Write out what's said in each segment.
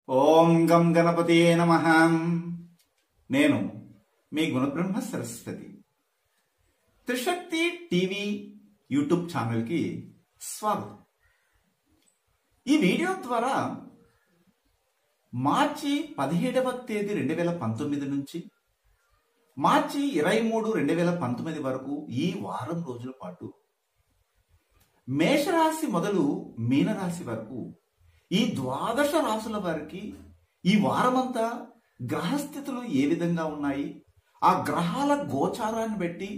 ఓం గం గణపతియే నమః. నేను మీ గుణబ్రహ్మ సరస్వతి. త్రిశక్తి టీవీ యూట్యూబ్ ఛానల్కి స్వాగతం. ఈ వీడియో ద్వారా మార్చి 17వ తేదీ 2019 నుంచి మార్చి 23, 2019 వరకు ఈ వారం రోజుల పాటు మేషరాశి మొదలు మీనరాశి వరకు ఈ ద్వాదశ రాశుల వారికి ఈ వారమంతా గ్రహస్థితులు ఏ విధంగా ఉన్నాయి, ఆ గ్రహాల గోచారాన్ని బట్టి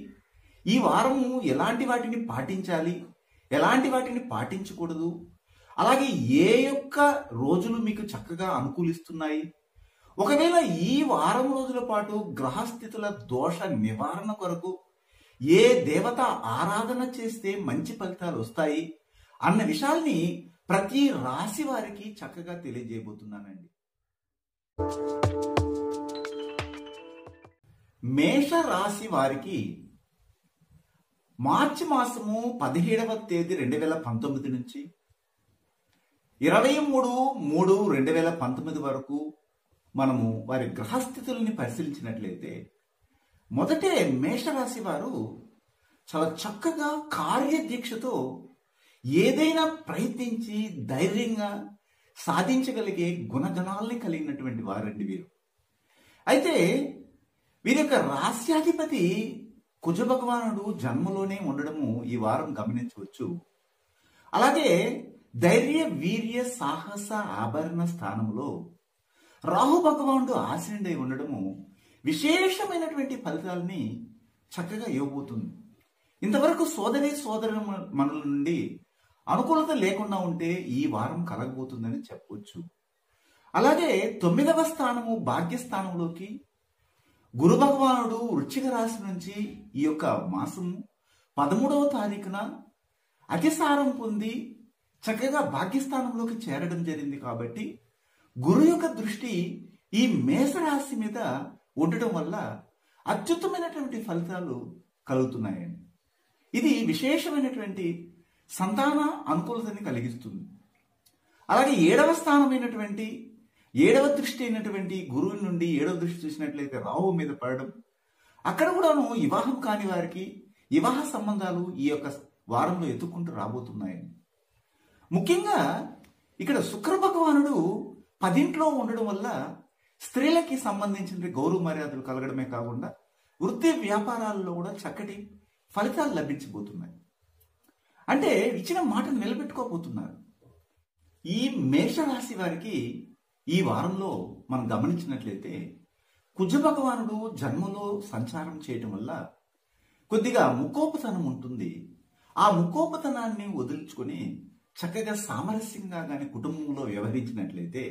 ఈ వారము ఎలాంటి వాటిని పాటించాలి, ఎలాంటి వాటిని పాటించకూడదు, అలాగే ఏ యొక్క రోజులు మీకు చక్కగా అనుకూలిస్తున్నాయి, ఒకవేళ ఈ వారం రోజుల పాటు గ్రహస్థితుల దోష నివారణ కొరకు ఏ దేవత ఆరాధన చేస్తే మంచి ఫలితాలు వస్తాయి అన్న విషయాల్ని ప్రతి రాశి వారికి చక్కగా తెలియజేయబోతున్నానండి. మేష రాశి వారికి మార్చి మాసము 17వ తేదీ 2019 నుంచి 23/3/2019 వరకు మనము వారి గ్రహస్థితుల్ని పరిశీలించినట్లయితే మొదటే మేషరాశి వారు చాలా చక్కగా కార్యదీక్షతో ఏదైనా ప్రయత్నించి ధైర్యంగా సాధించగలిగే గుణగణాలని కలిగినటువంటి వారండి వీరు. అయితే వీరి యొక్క రాశ్యాధిపతి కుజ భగవానుడు జన్మలోనే ఉండడము ఈ వారం గమనించవచ్చు. అలాగే ధైర్య వీర్య సాహస ఆభరణ స్థానంలో రాహు భగవానుడు ఆసీనుడై ఉండడము విశేషమైనటువంటి ఫలితాలని చక్కగా ఇవ్వబోతుంది. ఇంతవరకు సోదర మనుల నుండి అనుకూలత లేకుండా ఉంటే ఈ వారం కలగబోతుందని చెప్పవచ్చు. అలాగే 9వ స్థానము భాగ్యస్థానంలోకి గురు భగవానుడు వృశ్చిక రాశి నుంచి ఈ యొక్క మాసము 13వ తారీఖున అతిసారం పొంది చక్కగా భాగ్యస్థానంలోకి చేరడం జరిగింది. కాబట్టి గురు యొక్క దృష్టి ఈ మేషరాశి మీద ఉండటం వల్ల అత్యుత్తమైనటువంటి ఫలితాలు కలుగుతున్నాయండి. ఇది విశేషమైనటువంటి సంతాన అనుకూలతని కలిగిస్తుంది. అలాగే 7వ స్థానమైనటువంటి 7వ దృష్టి అయినటువంటి గురువు నుండి 7వ దృష్టి చూసినట్లయితే రాహు మీద పడడం, అక్కడ కూడాను వివాహం కాని వారికి వివాహ సంబంధాలు ఈ యొక్క వారంలో ఎత్తుకుంటూ రాబోతున్నాయండి. ముఖ్యంగా ఇక్కడ శుక్ర భగవానుడు 10ంట్లో ఉండడం వల్ల స్త్రీలకి సంబంధించిన గౌరవ మర్యాదలు కలగడమే కాకుండా వృత్తి వ్యాపారాల్లో కూడా చక్కటి ఫలితాలు లభించబోతున్నాయి. అంటే ఇచ్చిన మాటను నిలబెట్టుకోబోతున్నారు. ఈ మేషరాశి వారికి ఈ వారంలో మనం గమనించినట్లయితే కుజ భగవానుడు జన్మలో సంచారం చేయటం వల్ల కొద్దిగా ముకోపతనం ఉంటుంది. ఆ ముకోపతనాన్ని వదిలించుకొని చక్కగా సామరస్యంగా కానీ కుటుంబంలో వ్యవహరించినట్లయితే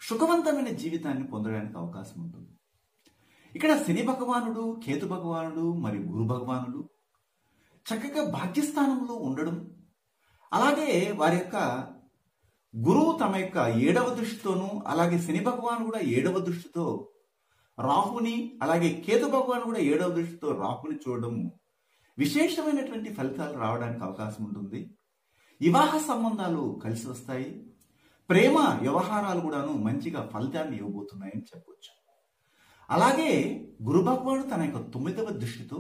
సుఖవంతమైన జీవితాన్ని పొందడానికి అవకాశం ఉంటుంది. ఇక్కడ శని భగవానుడు, కేతు భగవానుడు మరియు గురు భగవానుడు చక్కగా భాగ్యస్థానంలో ఉండడం, అలాగే వారి యొక్క గురువు తమ యొక్క 7వ దృష్టితోనూ, అలాగే శని భగవాను కూడా 7వ దృష్టితో రాహుని, అలాగే కేతు భగవాను కూడా 7వ దృష్టితో రాహుని చూడడం విశేషమైనటువంటి ఫలితాలు రావడానికి అవకాశం ఉంటుంది. వివాహ సంబంధాలు కలిసి వస్తాయి. ప్రేమ వ్యవహారాలు కూడాను మంచిగా ఫలితాన్ని ఇవ్వబోతున్నాయని చెప్పవచ్చు. అలాగే గురు భగవానుడు తన యొక్క 9వ దృష్టితో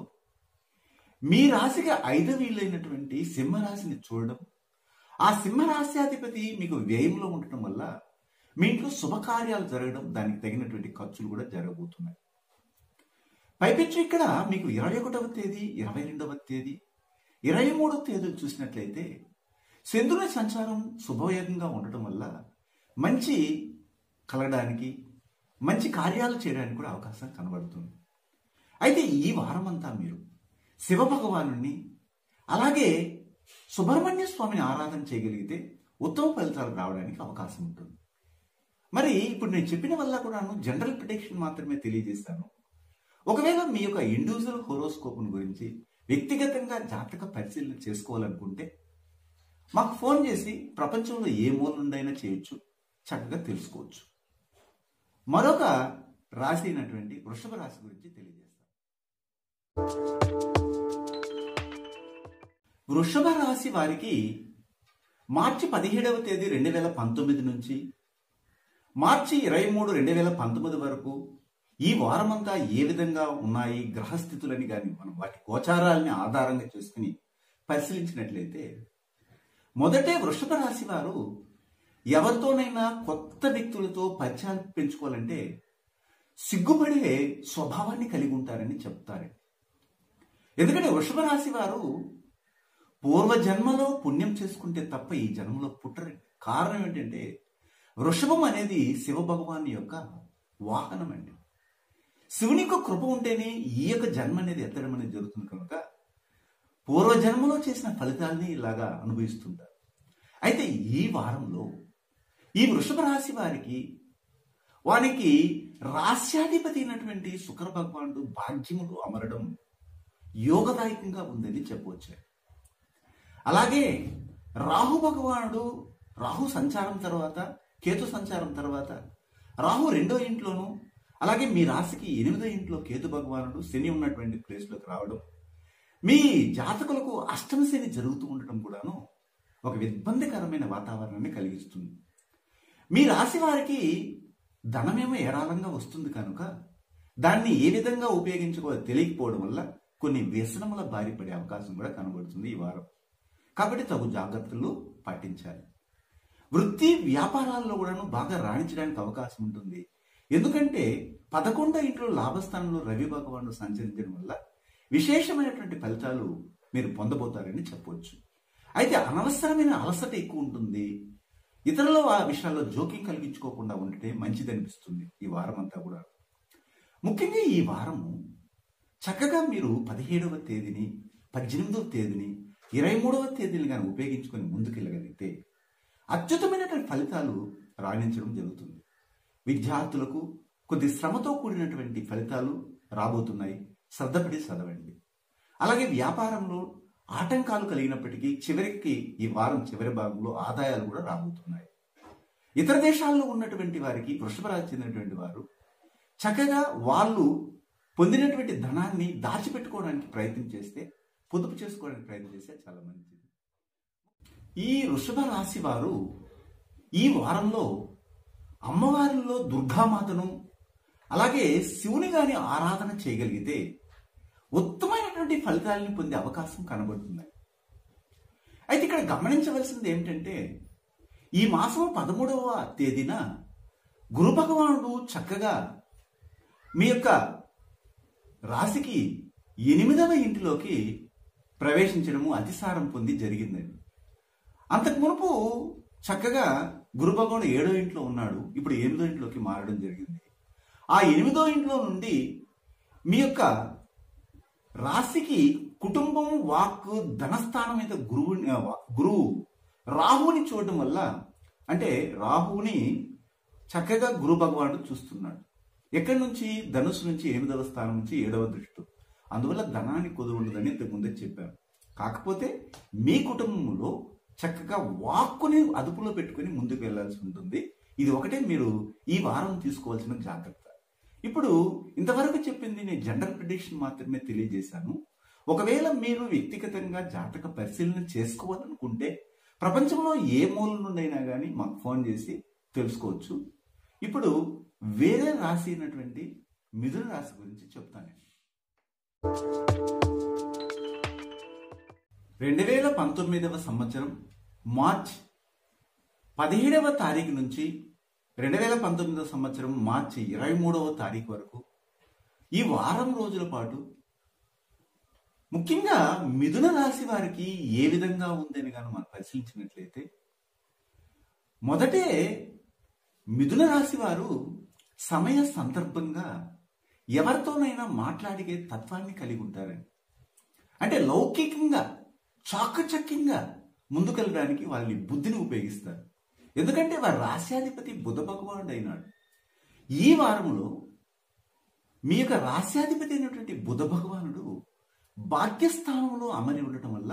మీ రాశికి 5వ ఇల్లైనటువంటి సింహరాశిని చూడడం, ఆ సింహరాశ్యాధిపతి మీకు వ్యయంలో ఉండటం వల్ల మీ ఇంట్లో శుభకార్యాలు జరగడం, దానికి తగినటువంటి ఖర్చులు కూడా జరగబోతున్నాయి. పైపెచ్చు ఇక్కడ మీకు 21వ తేదీ, 22వ తేదీ, 23వ తేదీలు చూసినట్లయితే చంద్రుని సంచారం శుభయోగంగా ఉండటం వల్ల మంచి కలగడానికి, మంచి కార్యాలు చేయడానికి కూడా అవకాశం కనబడుతుంది. అయితే ఈ వారమంతా మీరు శివ భగవానుని అలాగే సుబ్రహ్మణ్య స్వామిని ఆరాధన చేయగలిగితే ఉత్తమ ఫలితాలు రావడానికి అవకాశం ఉంటుంది. మరి ఇప్పుడు నేను చెప్పిన వల్ల కూడాను జనరల్ ప్రిడిక్షన్ మాత్రమే తెలియజేస్తాను. ఒకవేళ మీ యొక్క ఇండివిజువల్ హోరోస్కోప్ను గురించి వ్యక్తిగతంగా జాతక పరిశీలన చేసుకోవాలనుకుంటే మాకు ఫోన్ చేసి ప్రపంచంలో ఏ మూల నుండైనా చేయొచ్చు, చక్కగా తెలుసుకోవచ్చు. మరొక రాశి అయినటువంటి వృషభ రాశి గురించి తెలియజేస్తాను. వృషభ రాశి వారికి మార్చి 17వ తేదీ 2019 నుంచి మార్చి 23, 2019 వరకు ఈ వారమంతా ఏ విధంగా ఉన్నాయి గ్రహస్థితులని కానీ మనం వాటి గోచారాలని ఆధారంగా చేసుకుని పరిశీలించినట్లయితే, మొదటే వృషభ రాశి వారు ఎవరితోనైనా కొత్త వ్యక్తులతో పరిచయాలు పెంచుకోవాలంటే సిగ్గుపడే స్వభావాన్ని కలిగి ఉంటారని చెప్తారండి. ఎందుకంటే వృషభ రాశి వారు పూర్వజన్మలో పుణ్యం చేసుకుంటే తప్ప ఈ జన్మలో పుట్టరండి. కారణం ఏంటంటే వృషభం అనేది శివ భగవాన్ యొక్క వాహనం అండి. శివుని యొక్క కృప ఉంటేనే ఈ యొక్క జన్మ అనేది ఎత్తడం అనేది జరుగుతుంది కనుక పూర్వజన్మలో చేసిన ఫలితాలని ఇలాగా అనుభవిస్తుంటారు. అయితే ఈ వారంలో ఈ వృషభ రాశి వారికి రాశ్యాధిపతి అయినటువంటి శుక్ర భగవానుడు భాగ్యములు అమరడం యోగదాయకంగా ఉందని చెప్పవచ్చు. అలాగే రాహు భగవానుడు రాహు సంచారం తర్వాత, కేతు సంచారం తర్వాత రాహు 2వ ఇంట్లోనూ, అలాగే మీ రాశికి 8వ ఇంట్లో కేతు భగవానుడు శని ఉన్నటువంటి ప్లేస్లోకి రావడం మీ జాతకులకు అష్టమ శని జరుగుతూ ఉండటం కూడాను ఒక ఇబ్బందికరమైన వాతావరణాన్ని కలిగిస్తుంది. మీ రాశి వారికి ధనమేమో ఏరాళంగా వస్తుంది కనుక దాన్ని ఏ విధంగా ఉపయోగించుకోవాలో తెలియకపోవడం వల్ల కొన్ని వ్యసనముల బారి పడే అవకాశం కూడా కనబడుతుంది ఈ వారం. కాబట్టి తగు జాగ్రత్తలు పాటించాలి. వృత్తి వ్యాపారాల్లో కూడాను బాగా రాణించడానికి అవకాశం ఉంటుంది. ఎందుకంటే 11వ ఇంట్లో లాభస్థానంలో రవి భగవానుడు సంచరించడం వల్ల విశేషమైనటువంటి ఫలితాలు మీరు పొందబోతారని చెప్పవచ్చు. అయితే అనవసరమైన అలసట ఎక్కువ ఉంటుంది. ఇతరుల విషయాల్లో జోక్యం కలిగించుకోకుండా ఉంటే మంచిదనిపిస్తుంది ఈ వారం అంతా కూడా. ముఖ్యంగా ఈ వారము చక్కగా మీరు 17వ తేదీని, 18వ తేదీని, 23వ తేదీని కానీ ఉపయోగించుకొని ముందుకెళ్ళగలిగితే అద్భుతమైనటువంటి ఫలితాలు రాణించడం జరుగుతుంది. విద్యార్థులకు కొద్ది శ్రమతో కూడినటువంటి ఫలితాలు రాబోతున్నాయి. శ్రద్ధపడి చదవండి. అలాగే వ్యాపారంలో ఆటంకాలు కలిగినప్పటికీ చివరికి ఈ వారం చివరి భాగంలో ఆదాయాలు కూడా రాబోతున్నాయి. ఇతర దేశాల్లో ఉన్నటువంటి వారికి, వృషభ రాశికి చెందినటువంటి వారు చక్కగా వాళ్ళు పొందినటువంటి ధనాన్ని దాచిపెట్టుకోవడానికి ప్రయత్నం చేస్తే, పొదుపు చేసుకోవడానికి ప్రయత్నం చేస్తే చాలా మంచిది. ఈ వృషభ రాశి వారు ఈ వారంలో అమ్మవారిలో దుర్గామాతను, అలాగే శివుని గాని ఆరాధన చేయగలిగితే ఉత్తమమైనటువంటి ఫలితాలను పొందే అవకాశం కనబడుతుంది. అయితే ఇక్కడ గమనించవలసింది ఏమిటంటే, ఈ మాసం 13వ తేదీన గురు భగవానుడు చక్కగా మీ యొక్క రాశికి 8వ ఇంటిలోకి ప్రవేశించడము, అతిసారం పొంది జరిగిందండి. అంతకు మునుపు చక్కగా గురు భగవానుడు 7వ ఇంట్లో ఉన్నాడు. ఇప్పుడు 8వ ఇంట్లోకి మారడం జరిగింది. ఆ 8వ ఇంట్లో నుండి మీ యొక్క రాశికి కుటుంబం, వాక్, ధనస్థానం మీద గురువు రాహుని చూడడం వల్ల, అంటే రాహుని చక్కగా గురు భగవానుడు చూస్తున్నాడు. ఎక్కడి నుంచి? ధనుసు నుంచి 8వ స్థానం నుంచి 7వ దృష్టి. అందువల్ల ధనాన్ని కొదువు ఉండదని ఇంతకుముందే చెప్పాను. కాకపోతే మీ కుటుంబంలో చక్కగా వాక్కుని అదుపులో పెట్టుకుని ముందుకు వెళ్లాల్సి ఉంటుంది. ఇది ఒకటే మీరు ఈ వారం తీసుకోవాల్సిన జాగ్రత్త. ఇప్పుడు ఇంతవరకు చెప్పింది నేను జనరల్ ప్రిడిక్షన్ మాత్రమే తెలియజేశాను. ఒకవేళ మీరు వ్యక్తిగతంగా జాతక పరిశీలన చేసుకోవాలనుకుంటే ప్రపంచంలో ఏ మూల నుండైనా కానీ మాకు ఫోన్ చేసి తెలుసుకోవచ్చు. ఇప్పుడు వేరే రాశి అయినటువంటి మిథున రాశి గురించి చెప్తానండి. 2019వ సంవత్సరం మార్చి 17వ తారీఖు నుంచి 2019వ సంవత్సరం మార్చి 23వ తారీఖు వరకు ఈ వారం రోజుల పాటు ముఖ్యంగా మిథున రాశి వారికి ఏ విధంగా ఉందని కానీ మనం పరిశీలించినట్లయితే, మొదటే మిథున రాశి వారు సమయ సందర్భంగా ఎవరితోనైనా మాట్లాడే తత్వాన్ని కలిగి ఉంటారండి. అంటే లౌకికంగా చాకచక్యంగా ముందుకెళ్ళడానికి వాళ్ళ బుద్ధిని ఉపయోగిస్తారు. ఎందుకంటే వారి రాశ్యాధిపతి బుధ భగవానుడు అయినాడు. ఈ వారంలో మీ యొక్క రాశ్యాధిపతి అయినటువంటి బుధ భగవానుడు భాగ్యస్థానంలో అమరి ఉండటం వల్ల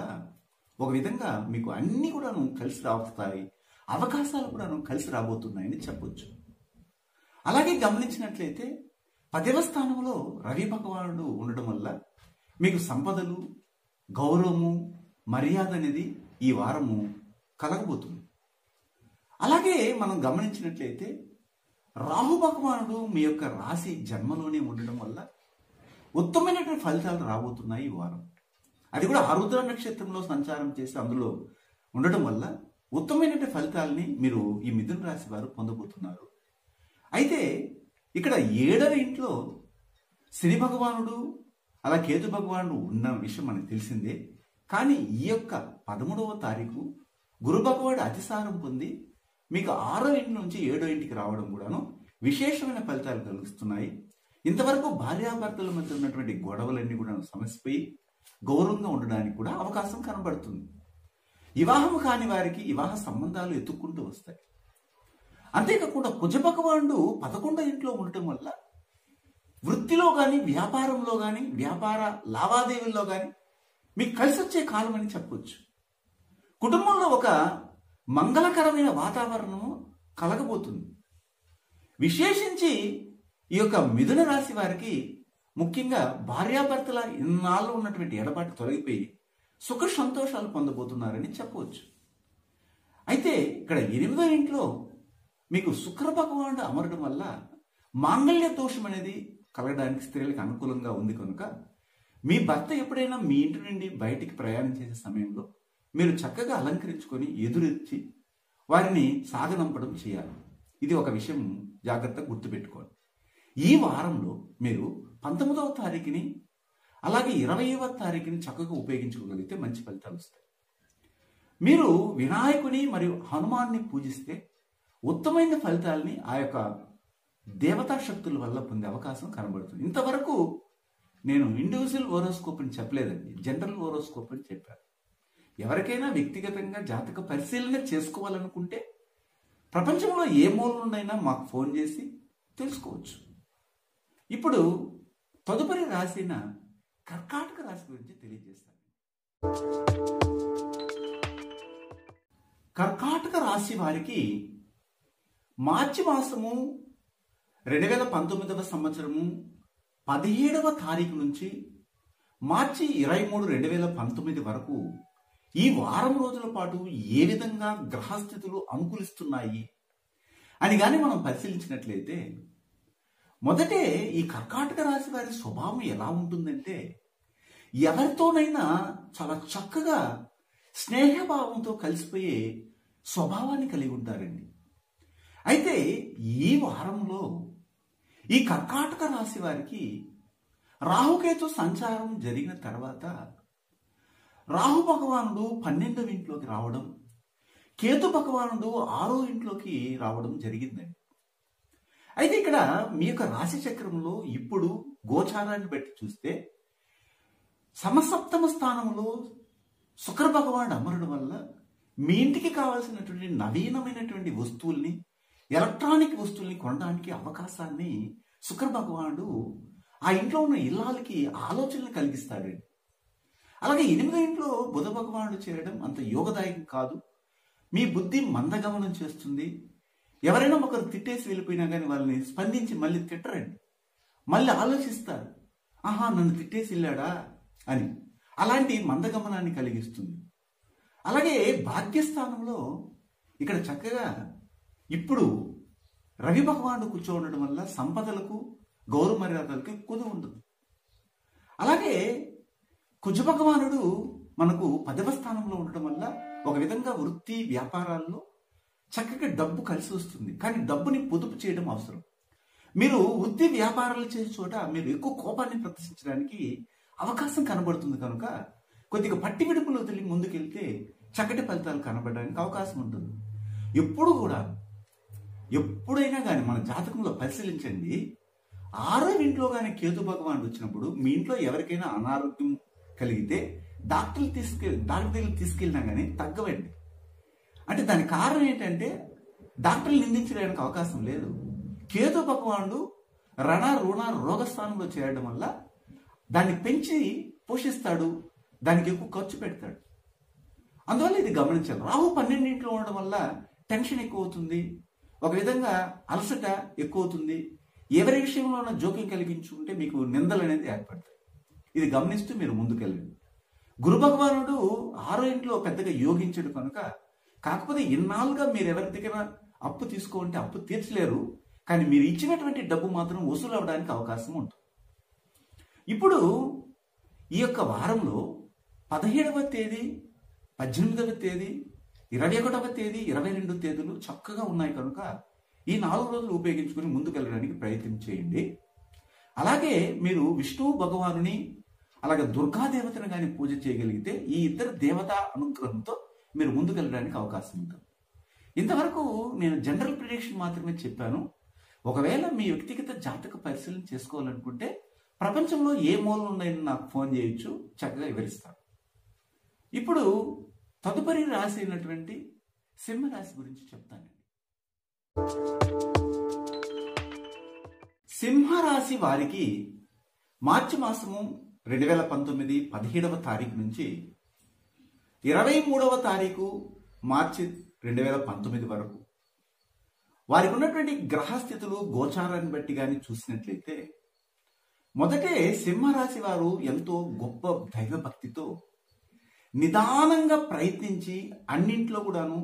ఒక విధంగా మీకు అన్ని కూడాను కలిసి రావస్తాయి, అవకాశాలు కూడాను కలిసి రాబోతున్నాయని చెప్పొచ్చు. అలాగే గమనించినట్లయితే 10వ స్థానంలో రవి భగవానుడు ఉండడం వల్ల మీకు సంపదలు, గౌరవము, మర్యాద అనేది ఈ వారము కలగబోతుంది. అలాగే మనం గమనించినట్లయితే రాహు భగవానుడు మీ యొక్క రాశి జన్మలోనే ఉండడం వల్ల ఉత్తమమైనటువంటి ఫలితాలు రాబోతున్నాయి ఈ వారం. అది కూడా ఆరుద్ర నక్షత్రంలో సంచారం చేసి అందులో ఉండడం వల్ల ఉత్తమమైనటువంటి ఫలితాలని మీరు ఈ మిథున రాశి వారు పొందబోతున్నారు. అయితే ఇక్కడ 7వ ఇంట్లో శని భగవానుడు అలా కేతు భగవానుడు ఉన్న విషయం మనకు తెలిసిందే. కానీ ఈ యొక్క 13వ తారీఖు గురు భగవానుడు అతిసారం పొంది మీకు 6వ ఇంటి నుంచి 7వ ఇంటికి రావడం కూడాను విశేషమైన ఫలితాలు కలిగిస్తున్నాయి. ఇంతవరకు భార్యాభర్తల మధ్య ఉన్నటువంటి గొడవలన్నీ కూడా సమసిపోయి గౌరవంగా ఉండడానికి కూడా అవకాశం కనబడుతుంది. వివాహం కాని వారికి వివాహ సంబంధాలు ఎత్తుక్కుంటూ వస్తాయి. అంతేకాకుండా కుజ భగవానుడు 11వ ఇంట్లో ఉండటం వల్ల వృత్తిలో కానీ వ్యాపారంలో కానీ వ్యాపార లావాదేవీల్లో కానీ మీకు కలిసి వచ్చే కాలం అని చెప్పొచ్చు. కుటుంబంలో ఒక మంగళకరమైన వాతావరణం కలగబోతుంది. విశేషించి ఈ యొక్క మిథున రాశి వారికి ముఖ్యంగా భార్యాభర్తల ఇన్నాళ్ళు ఉన్నటువంటి ఎడబాటు తొలగిపోయి సుఖ సంతోషాలు పొందబోతున్నారని చెప్పవచ్చు. అయితే ఇక్కడ 8వ ఇంట్లో మీకు శుక్ర భగవానుడు అమరడం వల్ల మాంగళ్య దోషం అనేది కలగడానికి స్త్రీలకు అనుకూలంగా ఉంది కనుక మీ భర్త ఎప్పుడైనా మీ ఇంటి నుండి బయటికి ప్రయాణం చేసే సమయంలో మీరు చక్కగా అలంకరించుకొని ఎదురెచ్చి వారిని సాగనంపడం చేయాలి. ఇది ఒక విషయం జాగ్రత్తగా గుర్తుపెట్టుకోవాలి. ఈ వారంలో మీరు 19వ తారీఖుని అలాగే 20వ తారీఖుని చక్కగా ఉపయోగించుకోగలిగితే మంచి ఫలితాలు వస్తాయి. మీరు వినాయకుని మరియు హనుమాన్ని పూజిస్తే ఉత్తమమైన ఫలితాలని ఆ యొక్క దేవతా శక్తుల వల్ల పొందే అవకాశం కనబడుతుంది. ఇంతవరకు నేను ఇండివిజువల్ హోరోస్కోప్ అని చెప్పలేదండి, జనరల్ హోరోస్కోప్ అని చెప్పాను. ఎవరికైనా వ్యక్తిగతంగా జాతక పరిశీలన చేసుకోవాలనుకుంటే ప్రపంచంలో ఏ మూల నుండైనా మాకు ఫోన్ చేసి తెలుసుకోవచ్చు. ఇప్పుడు తదుపరి రాసిన కర్కాటక రాశి గురించి తెలియజేస్తాను. కర్కాటక రాశి వారికి మార్చి మాసము 2019వ సంవత్సరము 17వ తారీఖు నుంచి మార్చి 23, 2019 వరకు ఈ వారం రోజుల పాటు ఏ విధంగా గ్రహస్థితులు అనుకూలిస్తున్నాయి అని కానీ మనం పరిశీలించినట్లయితే మొదటే ఈ కర్కాటక రాశి వారి స్వభావం ఎలా ఉంటుందంటే ఎవరితోనైనా చాలా చక్కగా స్నేహభావంతో కలిసిపోయే స్వభావాన్ని కలిగి ఉంటారండి. అయితే ఈ వారంలో ఈ కర్కాటక రాశి వారికి రాహుకేతు సంచారం జరిగిన తర్వాత రాహు భగవానుడు 12వ ఇంట్లోకి రావడం, కేతు భగవానుడు 6వ ఇంట్లోకి రావడం జరిగిందండి. అయితే ఇక్కడ మీ యొక్క రాశి చక్రంలో ఇప్పుడు గోచారాన్ని బట్టి చూస్తే సమసప్తమ స్థానంలో శుక్ర భగవానుడు అమరడం వల్ల మీ ఇంటికి కావాల్సినటువంటి నవీనమైనటువంటి వస్తువుల్ని, ఎలక్ట్రానిక్ వస్తువుల్ని కొనడానికి అవకాశాన్ని శుక్ర భగవానుడు ఆ ఇంట్లో ఉన్న ఇల్లాలకి ఆలోచనలు కలిగిస్తాడండి. అలాగే 8వ ఇంట్లో బుధ భగవానుడు చేరడం అంత యోగదాయకం కాదు. మీ బుద్ధి మందగమనం చేస్తుంది. ఎవరైనా ఒకరు తిట్టేసి వెళ్ళిపోయినా కానీ వాళ్ళని స్పందించి మళ్ళీ తిట్టరండి, మళ్ళీ ఆలోచిస్తారు, ఆహా నన్ను తిట్టేసి వెళ్ళాడా అని. అలాంటి మందగమనాన్ని కలిగిస్తుంది. అలాగే భాగ్యస్థానంలో ఇక్కడ చక్కగా ఇప్పుడు రవి భగవానుడు కూర్చోవడం వల్ల సంపదలకు గౌరవ మర్యాదలకు కుదు ఉండదు. అలాగే కుజ భగవానుడు మనకు 10వ స్థానంలో ఉండటం వల్ల ఒక విధంగా వృత్తి వ్యాపారాల్లో చక్కగా డబ్బు కలిసి వస్తుంది. కానీ డబ్బుని పొదుపు చేయడం అవసరం. మీరు వృత్తి వ్యాపారాలు చేసే చోట మీరు ఎక్కువ కోపాన్ని ప్రదర్శించడానికి అవకాశం కనబడుతుంది కనుక కొద్దిగా పట్టి విడుపులు వదిలి ముందుకెళ్తే చక్కటి ఫలితాలు కనబడడానికి అవకాశం ఉంటుంది. ఎప్పుడైనా కానీ మన జాతకంలో పరిశీలించండి, 6వ ఇంట్లో కానీ కేతు భగవానుడు వచ్చినప్పుడు మీ ఇంట్లో ఎవరికైనా అనారోగ్యం కలిగితే డాక్టర్ దగ్గరికి తీసుకెళ్ళినా కానీ తగ్గవండి. అంటే దానికి కారణం ఏంటంటే డాక్టర్లు నిందించడానికి అవకాశం లేదు. కేతు భగవానుడు రణ రుణ రోగస్థానంలో చేరడం వల్ల దాన్ని పెంచి పోషిస్తాడు, దానికి ఎక్కువ ఖర్చు పెడతాడు. అందువల్ల ఇది గమనించాలి. రాహు 12 ఇంట్లో ఉండడం వల్ల టెన్షన్ ఎక్కువ అవుతుంది, ఒక విధంగా అలసట ఎక్కువ అవుతుంది. ఎవరి విషయంలో జోక్యం కలిగించుకుంటే మీకు నిందలు అనేది ఏర్పడతాయి. ఇది గమనిస్తూ మీరు ముందుకెళ్ళండి. గురు భగవానుడు 6వ ఇంట్లో పెద్దగా యోగించడు కనుక, కాకపోతే ఇన్నాళ్ళుగా మీరు ఎవరి దగ్గర అప్పు తీసుకోంటే అప్పు తీర్చలేరు, కానీ మీరు ఇచ్చినటువంటి డబ్బు మాత్రం వసూలు అవడానికి అవకాశం ఉంటుంది. ఇప్పుడు ఈ యొక్క వారంలో 17వ తేదీ, 18వ తేదీ, 21వ తేదీ, 22 తేదీలు చక్కగా ఉన్నాయి కనుక ఈ 4 రోజులు ఉపయోగించుకుని ముందుకెళ్ళడానికి ప్రయత్నం చేయండి. అలాగే మీరు విష్ణువు భగవానుని అలాగే దుర్గాదేవతను కానీ పూజ చేయగలిగితే ఈ ఇద్దరు దేవతా అనుగ్రహంతో మీరు ముందుకెళ్ళడానికి అవకాశం ఉంటుంది. ఇంతవరకు నేను జనరల్ ప్రిడిక్షన్ మాత్రమే చెప్పాను. ఒకవేళ మీ వ్యక్తిగత జాతక పరిశీలన చేసుకోవాలనుకుంటే ప్రపంచంలో ఏ మూలన ఉన్నాయని నాకు ఫోన్ చేయొచ్చు, చక్కగా వివరిస్తాను. ఇప్పుడు తదుపరి రాశి అయినటువంటి సింహరాశి గురించి చెప్తానండి. సింహరాశి వారికి మార్చి మాసము 2019 17వ తారీఖు నుంచి 23వ తారీఖు మార్చి 2019 వరకు వారికి ఉన్నటువంటి గ్రహస్థితులు గోచారాన్ని బట్టి కానీ చూసినట్లయితే మొదటే సింహరాశి వారు ఎంతో గొప్ప దైవభక్తితో నిదానంగా ప్రయత్నించి అన్నింట్లో కూడాను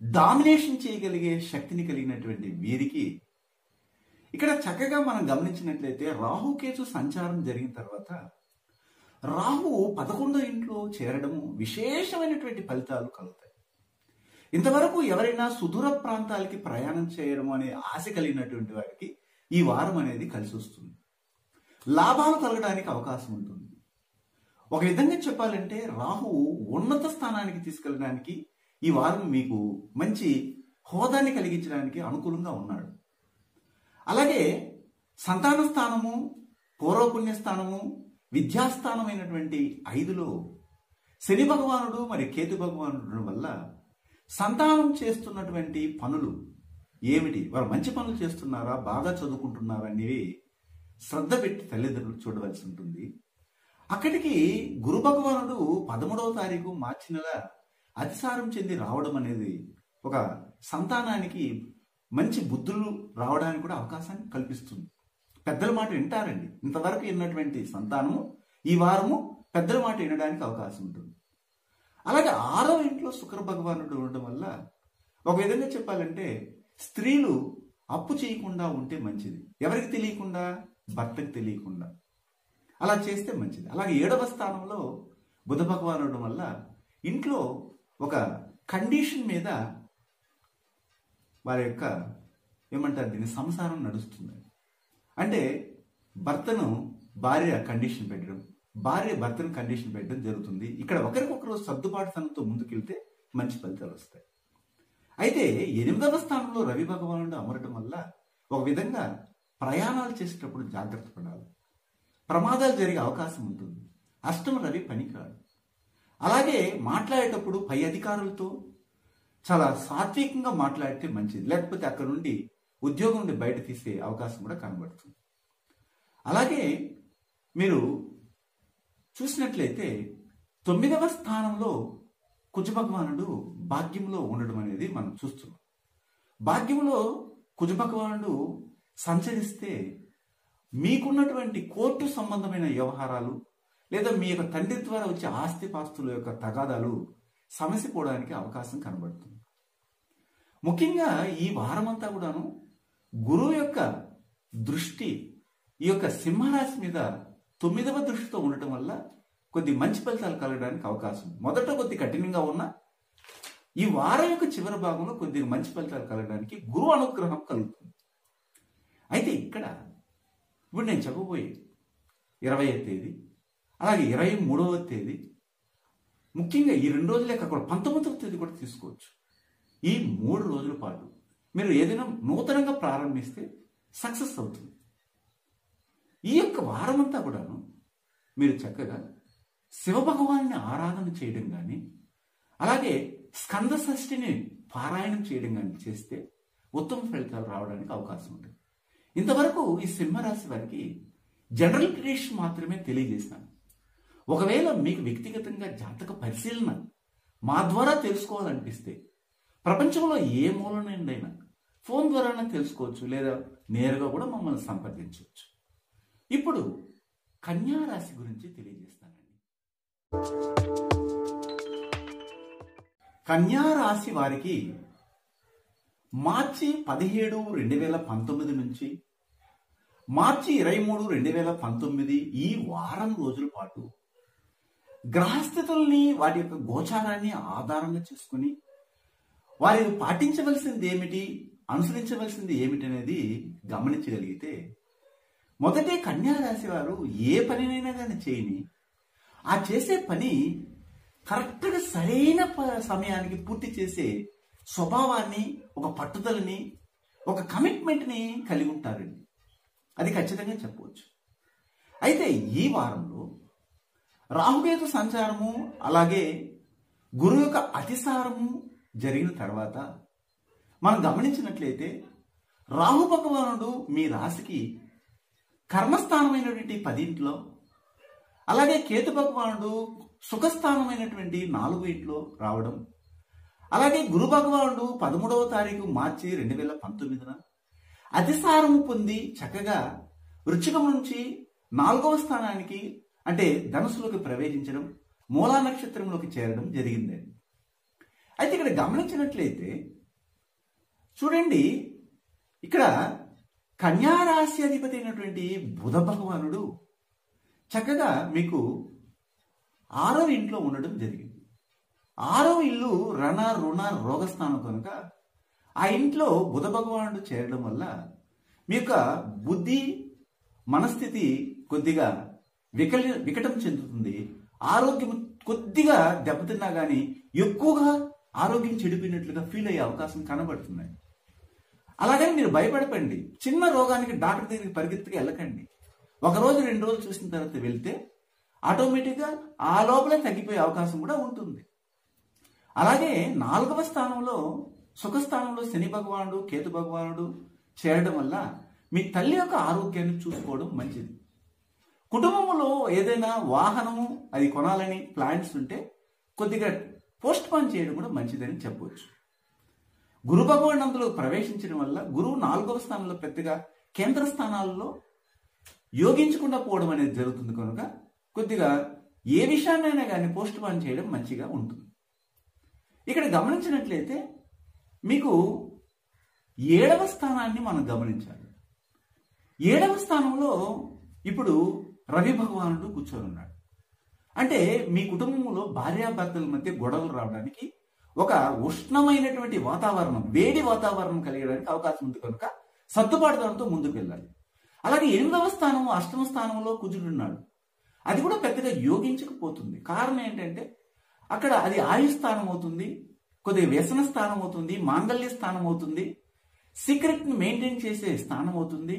డామినేషన్ చేయగలిగే శక్తిని కలిగినటువంటి వీరికి ఇక్కడ చక్కగా మనం గమనించినట్లయితే రాహుకేతు సంచారం జరిగిన తర్వాత రాహు 11వ ఇంట్లో చేరడము విశేషమైనటువంటి ఫలితాలు కలుగుతాయి. ఇంతవరకు ఎవరైనా సుదూర ప్రాంతాలకి ప్రయాణం చేయడం అనే ఆశ కలిగినటువంటి వారికి ఈ వారం అనేది కలిసి వస్తుంది. లాభాలు కలగడానికి అవకాశం ఉంటుంది. ఒక విధంగా చెప్పాలంటే రాహువు ఉన్నత స్థానానికి తీసుకెళ్ళడానికి ఈ వారం మీకు మంచి హోదాన్ని కలిగించడానికి అనుకూలంగా ఉన్నాడు. అలాగే సంతాన స్థానము, పూర్వపుణ్య స్థానము, విద్యాస్థానమైనటువంటి 5లో శని భగవానుడు మరి కేతు భగవానుడు వల్ల సంతానం చేస్తున్నటువంటి పనులు ఏమిటి, వారు మంచి పనులు చేస్తున్నారా, బాగా చదువుకుంటున్నారా అనేవి శ్రద్ధ పెట్టి తల్లిదండ్రులు చూడవలసి ఉంటుంది. అక్కడికి గురు భగవానుడు 13వ తారీఖు మార్చి నెల అతిసారం చెంది రావడం అనేది ఒక సంతానానికి మంచి బుద్ధులు రావడానికి కూడా అవకాశాన్ని కల్పిస్తుంది. పెద్దల మాట వింటారండి. ఇంతవరకు విన్నటువంటి సంతానము ఈ వారము పెద్దల మాట వినడానికి అవకాశం ఉంటుంది. అలాగే 6వ ఇంట్లో శుక్ర భగవానుడు ఉండడం వల్ల ఒక విధంగా చెప్పాలంటే స్త్రీలు అప్పు చేయకుండా ఉంటే మంచిది. ఎవరికి తెలియకుండా? భర్తకి తెలియకుండా. అలా చేస్తే మంచిది. అలాగే 7వ స్థానంలో బుధ భగవానుడు వల్ల ఇంట్లో ఒక కండిషన్ మీద వారి యొక్క ఏమంటారు దీన్ని సంసారం నడుస్తుంది. అంటే భర్తను భార్య కండిషన్ పెట్టడం, భార్య భర్తను కండిషన్ పెట్టడం జరుగుతుంది. ఇక్కడ ఒకరికొకరు సర్దుబాటుతనంతో ముందుకెళ్తే మంచి ఫలితాలు వస్తాయి. అయితే 8వ స్థానంలో రవి భగవానుడు అమరటం వల్ల ఒక విధంగా ప్రయాణాలు చేసేటప్పుడు జాగ్రత్త పడాలి. ప్రమాదాలు జరిగే అవకాశం ఉంటుంది. అష్టమ రవి పనికిరాడు. అలాగే మాట్లాడేటప్పుడు పై అధికారులతో చాలా సాత్వికంగా మాట్లాడితే మంచిది. లేకపోతే అక్కడ నుండి ఉద్యోగం నుండి బయట తీసే అవకాశం కూడా కనబడుతుంది. అలాగే మీరు చూసినట్లయితే 9వ స్థానంలో కుజ భగవానుడు భాగ్యంలో ఉండడం అనేది మనం చూస్తున్నాం. భాగ్యంలో కుజ భగవానుడు సంచరిస్తే మీకున్నటువంటి కోర్టు సంబంధమైన వ్యవహారాలు లేదా మీ యొక్క తండ్రి ద్వారా వచ్చే ఆస్తిపాస్తుల యొక్క తగాదాలు సమస్య పోవడానికి అవకాశం కనబడుతుంది. ముఖ్యంగా ఈ వారమంతా కూడాను గురువు యొక్క దృష్టి ఈ యొక్క సింహరాశి మీద 9వ దృష్టితో ఉండటం వల్ల కొద్ది మంచి ఫలితాలు కలగడానికి అవకాశం. మొదట కొద్ది కఠినంగా ఉన్న ఈ వారం యొక్క చివరి భాగంలో కొద్దిగా మంచి ఫలితాలు కలగడానికి గురువు అనుగ్రహం కలుగుతుంది. అయితే ఇక్కడ ఇప్పుడు నేను చెప్పబోయే 20వ తేదీ అలాగే 23వ తేదీ ముఖ్యంగా ఈ 2 రోజులే కాకుండా 19వ తేదీ కూడా తీసుకోవచ్చు. ఈ 3 రోజుల పాటు మీరు ఏదైనా నూతనంగా ప్రారంభిస్తే సక్సెస్ అవుతుంది. ఈ యొక్క వారమంతా కూడాను మీరు చక్కగా శివభగవాన్ని ఆరాధన చేయడం కానీ అలాగే స్కంద షష్ఠిని పారాయణం చేయడం కానీ చేస్తే ఉత్తమ ఫలితాలు రావడానికి అవకాశం ఉంటుంది. ఇంతవరకు ఈ సింహరాశి వారికి జనరల్ ప్రిడిక్షన్ మాత్రమే తెలియజేశాను. ఒకవేళ మీకు వ్యక్తిగతంగా జాతక పరిశీలన మా ద్వారా తెలుసుకోవాలనిపిస్తే ప్రపంచంలో ఏ మూల నుండైనా ఫోన్ ద్వారానే తెలుసుకోవచ్చు, లేదా నేరుగా కూడా మమ్మల్ని సంప్రదించవచ్చు. ఇప్పుడు కన్యా రాశి గురించి తెలియజేస్తానండి. కన్యా రాశి వారికి మార్చి 17, 2019 నుంచి మార్చి 23, 2019 ఈ వారం రోజుల పాటు గ్రహస్థితుల్ని వాటి యొక్క గోచారాన్ని ఆధారంగా చేసుకుని వారి పాటించవలసింది ఏమిటి, అనుసరించవలసింది ఏమిటి అనేది గమనించగలిగితే, మొదటే కన్యా రాశి వారు ఏ పనినైనా కానీ చేయని ఆ చేసే పని కరెక్ట్గా సరైన సమయానికి పూర్తి చేసే స్వభావాన్ని, ఒక పట్టుదలని, ఒక కమిట్మెంట్ని కలిగి ఉంటారండి. అది ఖచ్చితంగా చెప్పవచ్చు. అయితే ఈ వారంలో రాహుకేతు సంచారము అలాగే గురువు యొక్క అతిసారము జరిగిన తర్వాత మనం గమనించినట్లయితే రాహు భగవానుడు మీ రాశికి కర్మస్థానమైనటువంటి 10 అలాగే కేతు భగవానుడు సుఖస్థానమైనటువంటి 4 రావడం, అలాగే గురు భగవానుడు 13వ తారీఖు మార్చి 2019 అతిసారము పొంది చక్కగా వృశ్చికం నుంచి 4వ స్థానానికి అంటే ధనుసులోకి ప్రవేశించడం, మూలా నక్షత్రంలోకి చేరడం జరిగిందండి. అయితే ఇక్కడ గమనించినట్లయితే చూడండి, ఇక్కడ కన్యా రాశి అధిపతి అయినటువంటి బుధ భగవానుడు చక్కగా మీకు 6వ ఇంట్లో ఉండడం జరిగింది. 6వ ఇల్లు రణ రుణ రోగస్థానం కనుక ఆ ఇంట్లో బుధ భగవానుడు చేరడం వల్ల మీ యొక్క బుద్ధి మనస్థితి కొద్దిగా వికటం చెందుతుంది. ఆరోగ్యం కొద్దిగా దెబ్బతిన్నా కానీ ఎక్కువగా ఆరోగ్యం చెడిపోయినట్లుగా ఫీల్ అయ్యే అవకాశం కనబడుతున్నాయి. అలాగని మీరు భయపడకండి. చిన్న రోగానికి డాక్టర్ దగ్గరికి పరిగెత్తుకు వెళ్ళకండి. 1 రోజు 2 రోజులు చూసిన తర్వాత వెళ్తే ఆటోమేటిక్గా ఆ లోపలే తగ్గిపోయే అవకాశం కూడా ఉంటుంది. అలాగే 4వ స్థానంలో సుఖస్థానంలో శని భగవానుడు కేతు భగవానుడు చేరడం వల్ల మీ తల్లి యొక్క ఆరోగ్యాన్ని చూసుకోవడం మంచిది. కుటుంబంలో ఏదైనా వాహనము అది కొనాలని ప్లాన్స్ ఉంటే కొద్దిగా పోస్ట్ పోన్ చేయడం కూడా మంచిదని చెప్పవచ్చు. గురు భగవానుడు అందులో ప్రవేశించడం వల్ల గురువు 4వ స్థానంలో పెద్దగా కేంద్ర స్థానాల్లో యోగించకుండా పోవడం అనేది జరుగుతుంది కనుక కొద్దిగా ఏ విషయాన్నైనా కానీ పోస్ట్ పోన్ చేయడం మంచిగా ఉంటుంది. ఇక్కడ గమనించినట్లయితే మీకు 7వ స్థానాన్ని మనం గమనించాలి. 7వ స్థానంలో ఇప్పుడు రవి భగవానుడు కూర్చొని ఉన్నాడు. అంటే మీ కుటుంబంలో భార్యాభర్తల మధ్య గొడవలు రావడానికి, ఒక ఉష్ణమైనటువంటి వాతావరణం, వేడి వాతావరణం కలిగడానికి అవకాశం ఉంది కనుక సర్దుబాటుతో ముందుకు వెళ్ళాలి. అలాగే 8వ స్థానం 8వ స్థానంలో కుజుడున్నాడు. అది కూడా పెద్దగా యోగించకపోతుంది. కారణం ఏంటంటే అక్కడ అది ఆయుస్థానం అవుతుంది, కొద్దిగా వ్యసన స్థానం అవుతుంది, మాంగళ్య స్థానం అవుతుంది, సీక్రెట్ని మెయింటైన్ చేసే స్థానం అవుతుంది,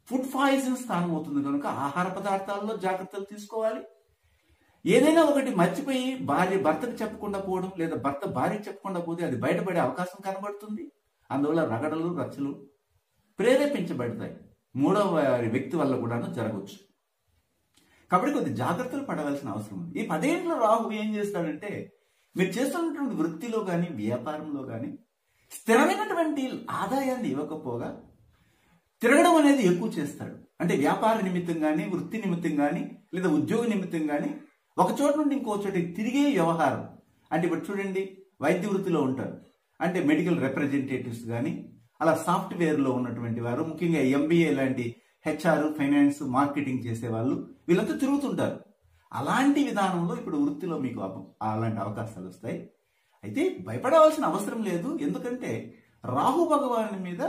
ఫుడ్ పాయిజన్ స్థానం అవుతుంది. కనుక ఆహార పదార్థాల్లో జాగ్రత్తలు తీసుకోవాలి. ఏదైనా ఒకటి మర్చిపోయి భర్తకు చెప్పకుండా పోవడం, లేదా భర్త భార్యకు చెప్పకుండా పోతే అది బయటపడే అవకాశం కనబడుతుంది. అందువల్ల రగడలు రచ్చలు ప్రేరేపించబడతాయి. 3వ వ్యక్తి వల్ల కూడాను జరగవచ్చు. కాబట్టి కొద్ది జాగ్రత్తలు పడవలసిన అవసరం ఉంది. ఈ 10 ఏళ్ల రాహు ఏం చేస్తాడంటే మీరు చేస్తున్నటువంటి వృత్తిలో కానీ వ్యాపారంలో కానీ స్థిరమైనటువంటి ఆదాయాన్ని ఇవ్వకపోగా తిరగడం అనేది ఎక్కువ చేస్తాడు. అంటే వ్యాపార నిమిత్తం కానీ, వృత్తి నిమిత్తం కానీ, లేదా ఉద్యోగ నిమిత్తం కానీ ఒక చోట నుండి ఇంకో చోటికి తిరిగే వ్యవహారం. అంటే ఇప్పుడు చూడండి, వైద్య వృత్తిలో ఉంటారు, అంటే మెడికల్ రిప్రజెంటేటివ్స్ కానీ, అలా సాఫ్ట్వేర్లో ఉన్నటువంటి వారు, ముఖ్యంగా MBA లాంటి HR, ఫైనాన్స్, మార్కెటింగ్ చేసేవాళ్ళు వీళ్ళంతా తిరుగుతుంటారు. అలాంటి విధానంలో ఇప్పుడు వృత్తిలో మీకు అలాంటి అవకాశాలు వస్తాయి. అయితే భయపడవలసిన అవసరం లేదు. ఎందుకంటే రాహు భగవాను మీద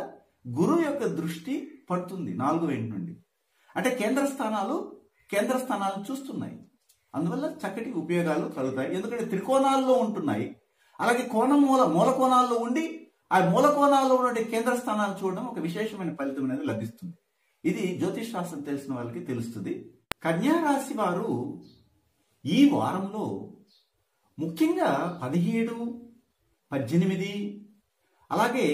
గురువు యొక్క దృష్టి పడుతుంది 4వ ఇంటి నుండి. అంటే కేంద్ర స్థానాలు చూస్తున్నాయి. అందువల్ల చక్కటి ఉపయోగాలు కలుగుతాయి. ఎందుకంటే త్రికోణాల్లో ఉంటున్నాయి. అలాగే మూల కోణాల్లో ఉండి ఆ మూల కోణాల్లో ఉన్న కేంద్ర స్థానాలు చూడడం ఒక విశేషమైన ఫలితం అనేది లభిస్తుంది. ఇది జ్యోతిష్ శాస్త్రం తెలిసిన వాళ్ళకి తెలుస్తుంది. కన్యా రాశి వారు ఈ వారంలో ముఖ్యంగా 17, 18 అలాగే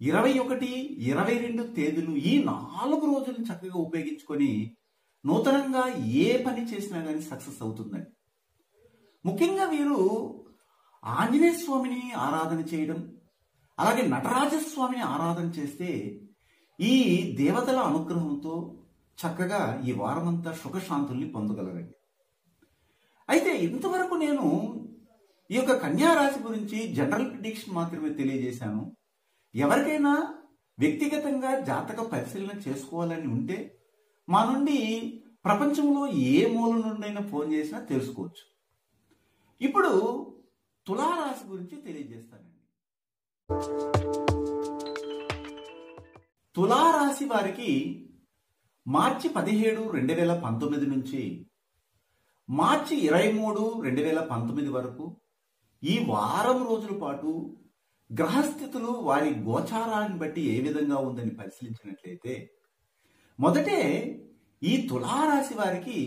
21, 22 తేదీలు ఈ 4 రోజులను చక్కగా ఉపయోగించుకొని నూతనంగా ఏ పని చేసినా కానీ సక్సెస్ అవుతుందండి. ముఖ్యంగా వీరు ఆంజనేయ స్వామిని ఆరాధన చేయడం, అలాగే నటరాజస్వామిని ఆరాధన చేస్తే ఈ దేవతల అనుగ్రహంతో చక్కగా ఈ వారమంతా సుఖశాంతుల్ని పొందగలరండి. అయితే ఇంతవరకు నేను ఈ యొక్క కన్యా రాశి గురించి జనరల్ ప్రిడిక్షన్ మాత్రమే తెలియజేశాను. ఎవరికైనా వ్యక్తిగతంగా జాతక పరిశీలన చేసుకోవాలని ఉంటే మా నుండి ప్రపంచంలో ఏ మూల నుండైనా ఫోన్ చేసినా తెలుసుకోవచ్చు. ఇప్పుడు తులారాశి గురించి తెలియజేస్తానండి. తులారాశి వారికి మార్చి 17, 2019 నుంచి మార్చి 23, 2019 వరకు ఈ వారం రోజుల పాటు గ్రహస్థితులు వారి గోచారాన్ని బట్టి ఏ విధంగా ఉందని పరిశీలించినట్లయితే మొదటే ఈ తులారాశి వారికి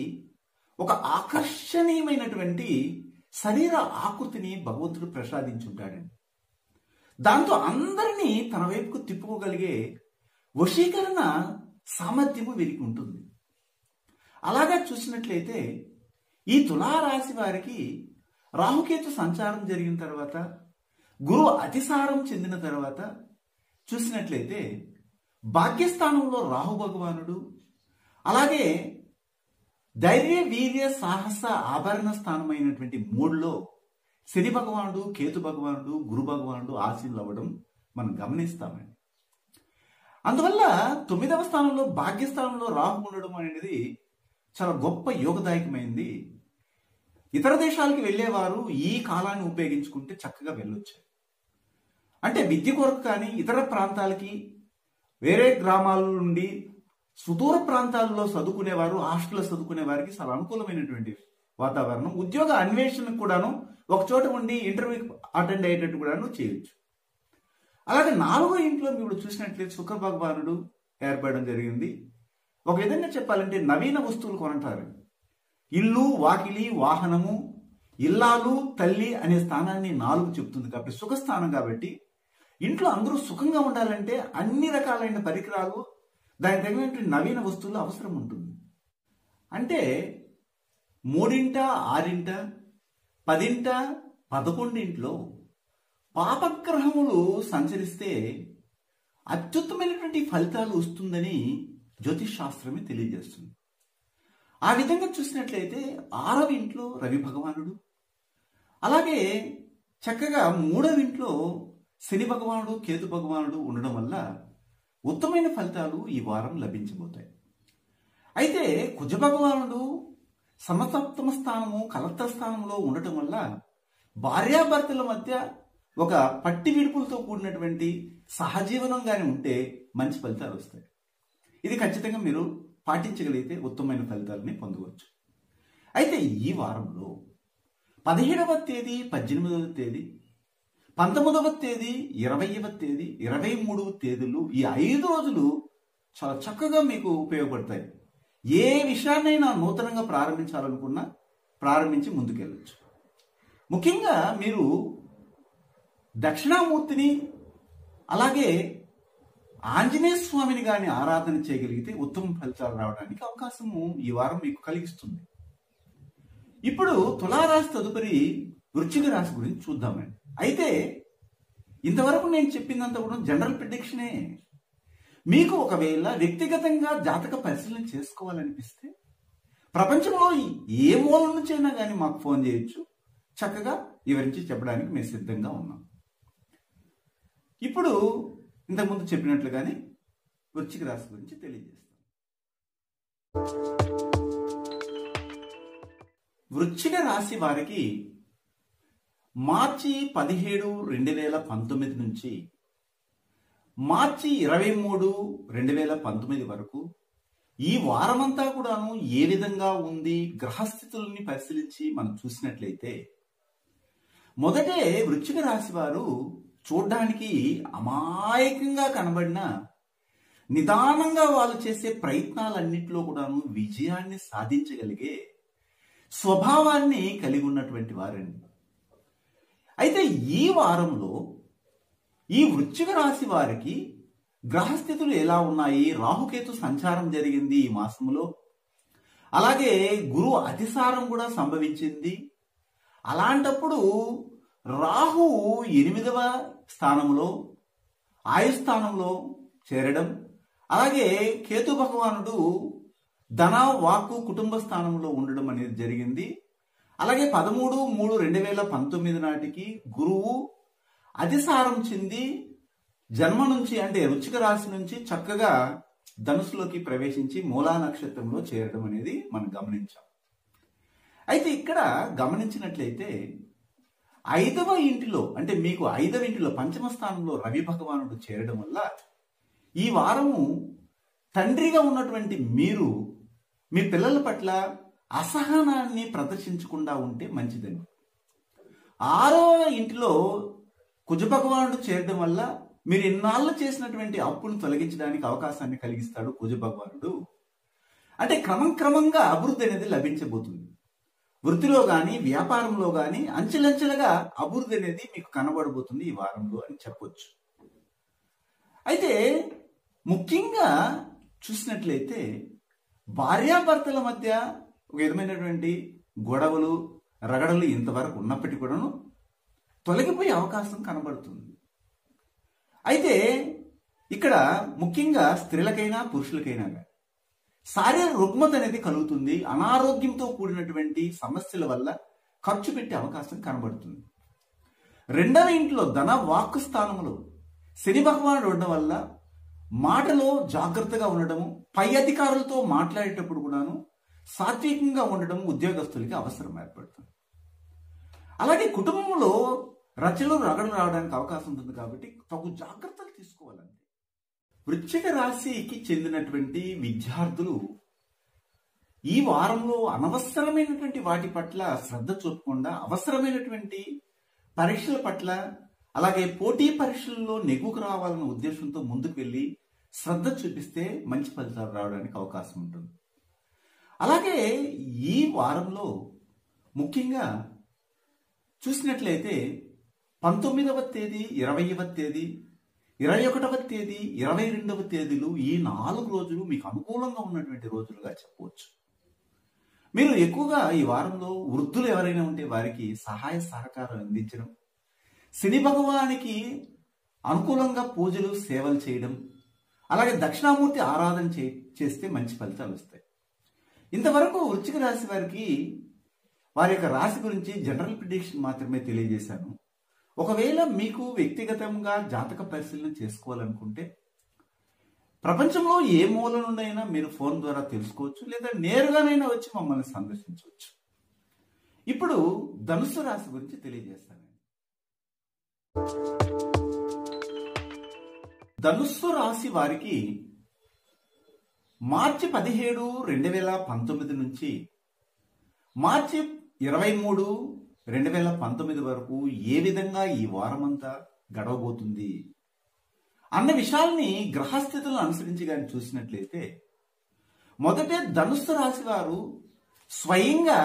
ఒక ఆకర్షణీయమైనటువంటి శరీర ఆకృతిని భగవంతుడు ప్రసాదించుంటాడండి. దాంతో అందరినీ తన వైపుకు తిప్పుకోగలిగే వశీకరణ సామర్థ్యము వీరికి ఉంటుంది. అలాగా చూసినట్లయితే ఈ తులారాశి వారికి రాహుకేతు సంచారం జరిగిన తర్వాత, గురువు అతిసారం చెందిన తర్వాత చూసినట్లయితే భాగ్యస్థానంలో రాహు భగవానుడు, అలాగే ధైర్య వీర్య సాహస ఆభరణ స్థానమైనటువంటి 3లో శని భగవానుడు, కేతు భగవానుడు, గురు భగవానుడు ఆశీనులు అవ్వడం మనం గమనిస్తామండి. అందువల్ల 9వ స్థానంలో భాగ్యస్థానంలో రాహు ఉండడం అనేది చాలా గొప్ప యోగదాయకమైంది. ఇతర దేశాలకు వెళ్ళేవారు ఈ కాలాన్ని ఉపయోగించుకుంటే చక్కగా వెళ్ళొచ్చు. అంటే విద్య కొరకు కానీ ఇతర ప్రాంతాలకి, వేరే గ్రామాల నుండి సుదూర ప్రాంతాల్లో చదువుకునేవారు, హాస్టల్లో చదువుకునే వారికి చాలా అనుకూలమైనటువంటి వాతావరణం. ఉద్యోగ అన్వేషణకు కూడాను ఒక చోట ఉండి ఇంటర్వ్యూకి అటెండ్ అయ్యేటట్టు కూడాను చేయొచ్చు. అలాగే 4వ ఇంట్లో మీరు చూసినట్లయితే శుక్ర భగవానుడు ఏర్పడడం జరిగింది. ఒక విధంగా చెప్పాలంటే నవీన వస్తువులు కొనంటారు. ఇల్లు, వాకిలి, వాహనము, ఇల్లాలు, తల్లి అనే స్థానాన్ని 4 చెప్తుంది కాబట్టి సుఖస్థానం కాబట్టి ఇంట్లో అందరూ సుఖంగా ఉండాలంటే అన్ని రకాలైన పరికరాలు, దానికి తగినటువంటి నవీన వస్తువులు అవసరం ఉంటుంది. అంటే 3, 6, 10, 11 పాపగ్రహములు సంచరిస్తే అత్యుత్తమైనటువంటి ఫలితాలు వస్తుందని జ్యోతిష్ శాస్త్రమే తెలియజేస్తుంది. ఆ విధంగా చూసినట్లయితే 6వ ఇంట్లో రవి భగవానుడు, అలాగే చక్కగా 3వ ఇంట్లో శని భగవానుడు, కేతు భగవానుడు ఉండడం వల్ల ఉత్తమైన ఫలితాలు ఈ వారం లభించబోతాయి. అయితే కుజ భగవానుడు సమసప్తమ స్థానము, కలత్ర స్థానంలో ఉండటం వల్ల భార్యాభర్తల మధ్య ఒక పట్టి విడుపులతో కూడినటువంటి సహజీవనం కానీ ఉంటే మంచి ఫలితాలు వస్తాయి. ఇది ఖచ్చితంగా మీరు పాటించగలిగితే ఉత్తమమైన ఫలితాలని పొందవచ్చు. అయితే ఈ వారంలో 17వ తేదీ, 18వ తేదీ, 19వ తేదీ, 20వ తేదీ, 23వ తేదీలు, ఈ 5 రోజులు చాలా చక్కగా మీకు ఉపయోగపడతాయి. ఏ విషయాన్నైనా నూతనంగా ప్రారంభించాలనుకున్నా ప్రారంభించి ముందుకెళ్ళచ్చు. ముఖ్యంగా మీరు దక్షిణామూర్తిని, అలాగే ఆంజనేయ స్వామిని గాని ఆరాధన చేయగలిగితే ఉత్తమ ఫలితాలు రావడానికి అవకాశము ఈ వారం మీకు కలిగిస్తుంది. ఇప్పుడు తులారాశి తదుపరి వృశ్చిక రాశి గురించి చూద్దామండి. అయితే ఇంతవరకు నేను చెప్పిందంతా కూడా జనరల్ ప్రిడిక్షనే. మీకు ఒకవేళ వ్యక్తిగతంగా జాతక పరిశీలన చేసుకోవాలనిపిస్తే ప్రపంచంలో ఏ మూల నుంచైనా కానీ మాకు ఫోన్ చేయొచ్చు. చక్కగా వివరించి చెప్పడానికి మేము సిద్ధంగా ఉన్నాం. ఇప్పుడు ఇంతకుముందు చెప్పినట్లుగానే వృశ్చిక రాశి గురించి తెలియజేస్తాం. వృశ్చిక రాశి వారికి మార్చి 17, 2019 నుంచి మార్చి 23, 2019 వరకు ఈ వారమంతా కూడాను ఏ విధంగా ఉంది గ్రహస్థితులని పరిశీలించి మనం చూసినట్లయితే మొదటే వృశ్చిక రాశి వారు చూడ్డానికి అమాయకంగా కనబడిన నిదానంగా వాళ్ళు చేసే ప్రయత్నాలన్నింటిలో కూడాను విజయాన్ని సాధించగలిగే స్వభావాన్ని కలిగి ఉన్నటువంటి వారండి. అయితే ఈ వారంలో ఈ వృశ్చిక రాశి వారికి గ్రహస్థితులు ఎలా ఉన్నాయి? రాహుకేతు సంచారం జరిగింది ఈ మాసంలో, అలాగే గురువు అతిసారం కూడా సంభవించింది. అలాంటప్పుడు రాహు 8వ స్థానంలో ఆయుస్థానంలో చేరడం, అలాగే కేతు భగవానుడు ధన, వాక్కు, కుటుంబ స్థానంలో ఉండడం అనేది జరిగింది. అలాగే 13, 3, 2019 నాటికి గురువు అతిసారం చెంది జన్మ నుంచి అంటే వృశ్చిక రాశి నుంచి చక్కగా ధనుసులోకి ప్రవేశించి మూలా నక్షత్రంలో చేరడం అనేది మనం గమనించాం. అయితే ఇక్కడ గమనించినట్లయితే 5వ ఇంటిలో అంటే మీకు 5వ ఇంటిలో పంచమ స్థానంలో రవి భగవానుడు చేరడం వల్ల ఈ వారము తండ్రిగా ఉన్నటువంటి మీరు మీ పిల్లల పట్ల అసహనాన్ని ప్రదర్శించకుండా ఉంటే మంచిదని. 6వ ఇంటిలో కుజ భగవానుడు చేరడం వల్ల మీరు ఇన్నాళ్ళు చేసినటువంటి అప్పును తొలగించడానికి అవకాశాన్ని కలిగిస్తాడు కుజ భగవానుడు. అంటే క్రమంగా అభివృద్ధి అనేది లభించబోతుంది. వృత్తిలో కానీ వ్యాపారంలో కానీ అంచెలంచెలుగా అభివృద్ధి అనేది మీకు కనబడబోతుంది ఈ వారంలో అని చెప్పొచ్చు. అయితే ముఖ్యంగా చూసినట్లయితే భార్యాభర్తల మధ్య ఒక విధమైనటువంటి గొడవలు రగడలు ఇంతవరకు ఉన్నప్పటికీ కూడాను తొలగిపోయే అవకాశం కనబడుతుంది. అయితే ఇక్కడ ముఖ్యంగా స్త్రీలకైనా పురుషులకైనా కానీ శారీరక రుగ్మత అనేది కలుగుతుంది. అనారోగ్యంతో కూడినటువంటి సమస్యల వల్ల ఖర్చు పెట్టే అవకాశం కనబడుతుంది. 2వ ఇంట్లో ధన వాక్కు స్థానంలో శని భగవానుడు ఉండడం వల్ల మాటలో జాగ్రత్తగా ఉండడము, పై అధికారులతో మాట్లాడేటప్పుడు కూడాను సాత్వికంగా ఉండడం ఉద్యోగస్తులకి అవసరం ఏర్పడుతుంది. అలాగే కుటుంబంలో రచనలు రగడలు రావడానికి అవకాశం ఉంటుంది కాబట్టి తగు జాగ్రత్తలు తీసుకోవాలండి. వృశ్చిక రాశికి చెందినటువంటి విద్యార్థులు ఈ వారంలో అనవసరమైనటువంటి వాటి పట్ల శ్రద్ధ చూపకుండా అవసరమైనటువంటి పరీక్షల పట్ల అలాగే పోటీ పరీక్షల్లో నెగ్గుకు రావాలన్న ఉద్దేశంతో ముందుకు వెళ్ళి శ్రద్ధ చూపిస్తే మంచి ఫలితాలు రావడానికి అవకాశం ఉంటుంది. అలాగే ఈ వారంలో ముఖ్యంగా చూసినట్లయితే 19వ తేదీ 20వ తేదీ 21వ తేదీ 22వ తేదీలు ఈ 4 రోజులు మీకు అనుకూలంగా ఉన్నటువంటి రోజులుగా చెప్పవచ్చు. మీరు ఎక్కువగా ఈ వారంలో వృద్ధులు ఎవరైనా ఉంటే వారికి సహాయ సహకారం అందించడం, శని భగవానికి అనుకూలంగా పూజలు సేవలు చేయడం, అలాగే దక్షిణామూర్తి ఆరాధన చేస్తే మంచి ఫలితాలు వస్తాయి. ఇంతవరకు వృశ్చిక రాశి వారికి వారి యొక్క రాశి గురించి జనరల్ ప్రిడిక్షన్ మాత్రమే తెలియజేశాను. ఒకవేళ మీకు వ్యక్తిగతంగా జాతక పరిశీలన చేసుకోవాలనుకుంటే ప్రపంచంలో ఏ మూల నుండైనా మీరు ఫోన్ ద్వారా తెలుసుకోవచ్చు, లేదా నేరుగానైనా వచ్చి మమ్మల్ని సందర్శించవచ్చు. ఇప్పుడు ధనుస్సు రాశి గురించి తెలియజేస్తానండి. ధనుస్సు రాశి వారికి మార్చి 17, 2019 నుంచి మార్చి 23, 2019 వరకు ఏ విధంగా ఈ వారమంతా గడవబోతుంది అన్న విషయాల్ని గ్రహస్థితులను అనుసరించి కానీ చూసినట్లయితే మొదటే ధనుస్సు రాశి వారు స్వయంగా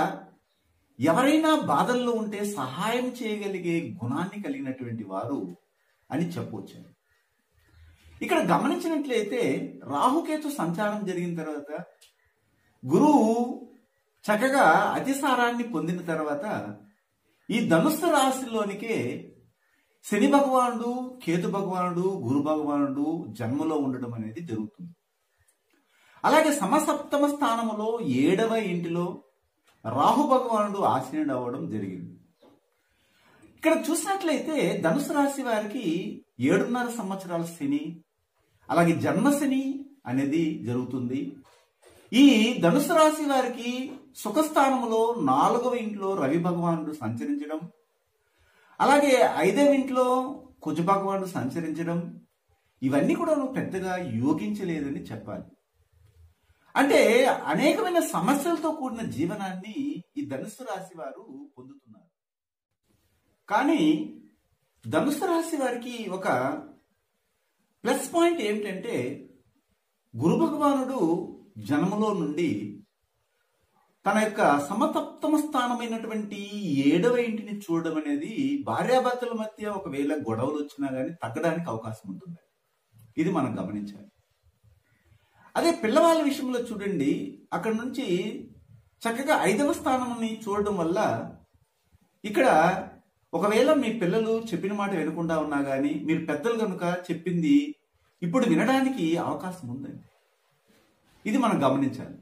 ఎవరైనా బాధల్లో ఉంటే సహాయం చేయగలిగే గుణాన్ని కలిగినటువంటి వారు అని చెప్పవచ్చు. ఇక్కడ గమనించినట్లయితే రాహుకేతు సంచారం జరిగిన తర్వాత గురువు చక్కగా అతిసారాన్ని పొందిన తర్వాత ఈ ధనుస్సు రాశిలోనికే శని భగవానుడు, కేతు భగవానుడు, గురు భగవానుడు జన్మలో ఉండడం అనేది జరుగుతుంది. అలాగే సమసప్తమ స్థానంలో 7వ ఇంటిలో రాహు భగవానుడు ఆసీనుడు అవ్వడం జరిగింది. ఇక్కడ చూసినట్లయితే ధనుసు రాశి వారికి 7.5 సంవత్సరాల శని అలాగే జన్మశని అనేది జరుగుతుంది. ఈ ధనుసు రాశి వారికి సుఖస్థానంలో 4వ ఇంట్లో రవి భగవానుడు సంచరించడం, అలాగే 5వ ఇంట్లో కుజ భగవానుడు సంచరించడం, ఇవన్నీ కూడా పెద్దగా యోగించలేదని చెప్పాలి. అంటే అనేకమైన సమస్యలతో కూడిన జీవనాన్ని ఈ ధనుసు రాశి వారు పొందుతున్నారు. కానీ ధనుసు రాశి వారికి ఒక ప్లస్ పాయింట్ ఏమిటంటే గురు భగవానుడు జన్మలో నుండి తన యొక్క సమతప్తమ స్థానమైనటువంటి 7వ ఇంటిని చూడడం అనేది భార్యాభర్తల మధ్య ఒకవేళ గొడవలు వచ్చినా కానీ తగ్గడానికి అవకాశం ఉంటుంది. ఇది మనం గమనించాలి. అదే పిల్లవాళ్ళ విషయంలో చూడండి, అక్కడ నుంచి చక్కగా 5వ స్థానాన్ని చూడడం వల్ల ఇక్కడ ఒకవేళ మీ పిల్లలు చెప్పిన మాట వినకుండా ఉన్నా కానీ మీరు పెద్దలు కనుక చెప్పింది ఇప్పుడు వినడానికి అవకాశం ఉందండి. ఇది మనం గమనించాలి.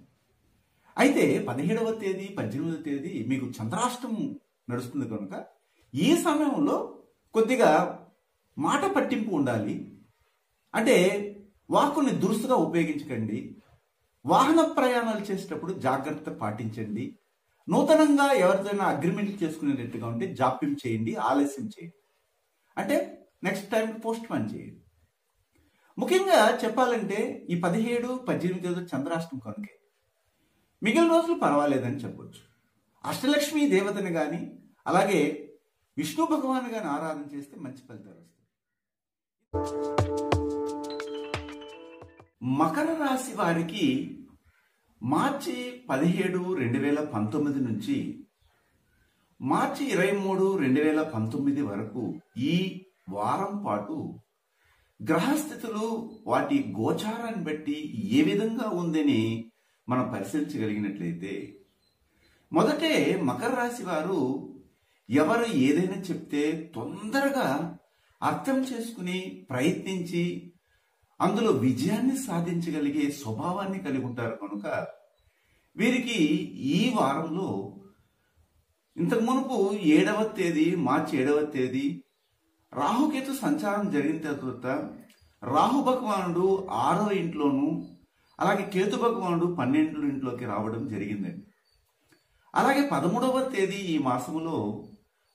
అయితే 17వ తేదీ 18వ తేదీ మీకు చంద్రాష్టమం నడుస్తుంది కనుక ఈ సమయంలో కొద్దిగా మాట పట్టింపు ఉండాలి. అంటే వాక్కుని దురుసుగా ఉపయోగించకండి. వాహన ప్రయాణాలు చేసేటప్పుడు జాగ్రత్త పాటించండి. నూతనంగా ఎవరితోనైనా అగ్రిమెంట్లు చేసుకునేటట్టుగా ఉంటే జాప్యం చేయండి, ఆలస్యం చేయండి. అంటే నెక్స్ట్ టైం పోస్ట్ పోన్ చేయండి. ముఖ్యంగా చెప్పాలంటే ఈ 17, 18 చంద్రాష్టమి కనుకే మిగిలిన రోజులు పర్వాలేదని చెప్పొచ్చు. అష్టలక్ష్మి దేవతని కానీ అలాగే విష్ణు భగవాన్ గాని ఆరాధన చేస్తే మంచి ఫలితాలు వస్తాయి. మకర రాశి వారికి మార్చి 17, 2019 నుంచి మార్చి 23, 2019 వరకు ఈ వారం పాటు గ్రహస్థితులు వాటి గోచారాన్ని బట్టి ఏ విధంగా ఉందని మనం పరిశీలించగలిగినట్లయితే, మొదటే మకర రాశి వారు ఎవరు ఏదైనా చెప్తే తొందరగా అర్థం చేసుకుని ప్రయత్నించి అందులో విజయాన్ని సాధించగలిగే స్వభావాన్ని కలిగి ఉంటారు కనుక వీరికి ఈ వారంలో ఇంతకు మునుపు 7వ తేదీ మార్చి 7వ తేదీ రాహుకేతు సంచారం జరిగిన తర్వాత రాహు భగవానుడు 6వ ఇంట్లోనూ అలాగే కేతు భగవానుడు 12వ ఇంట్లోకి రావడం జరిగిందండి. అలాగే 13వ తేదీ ఈ మాసములో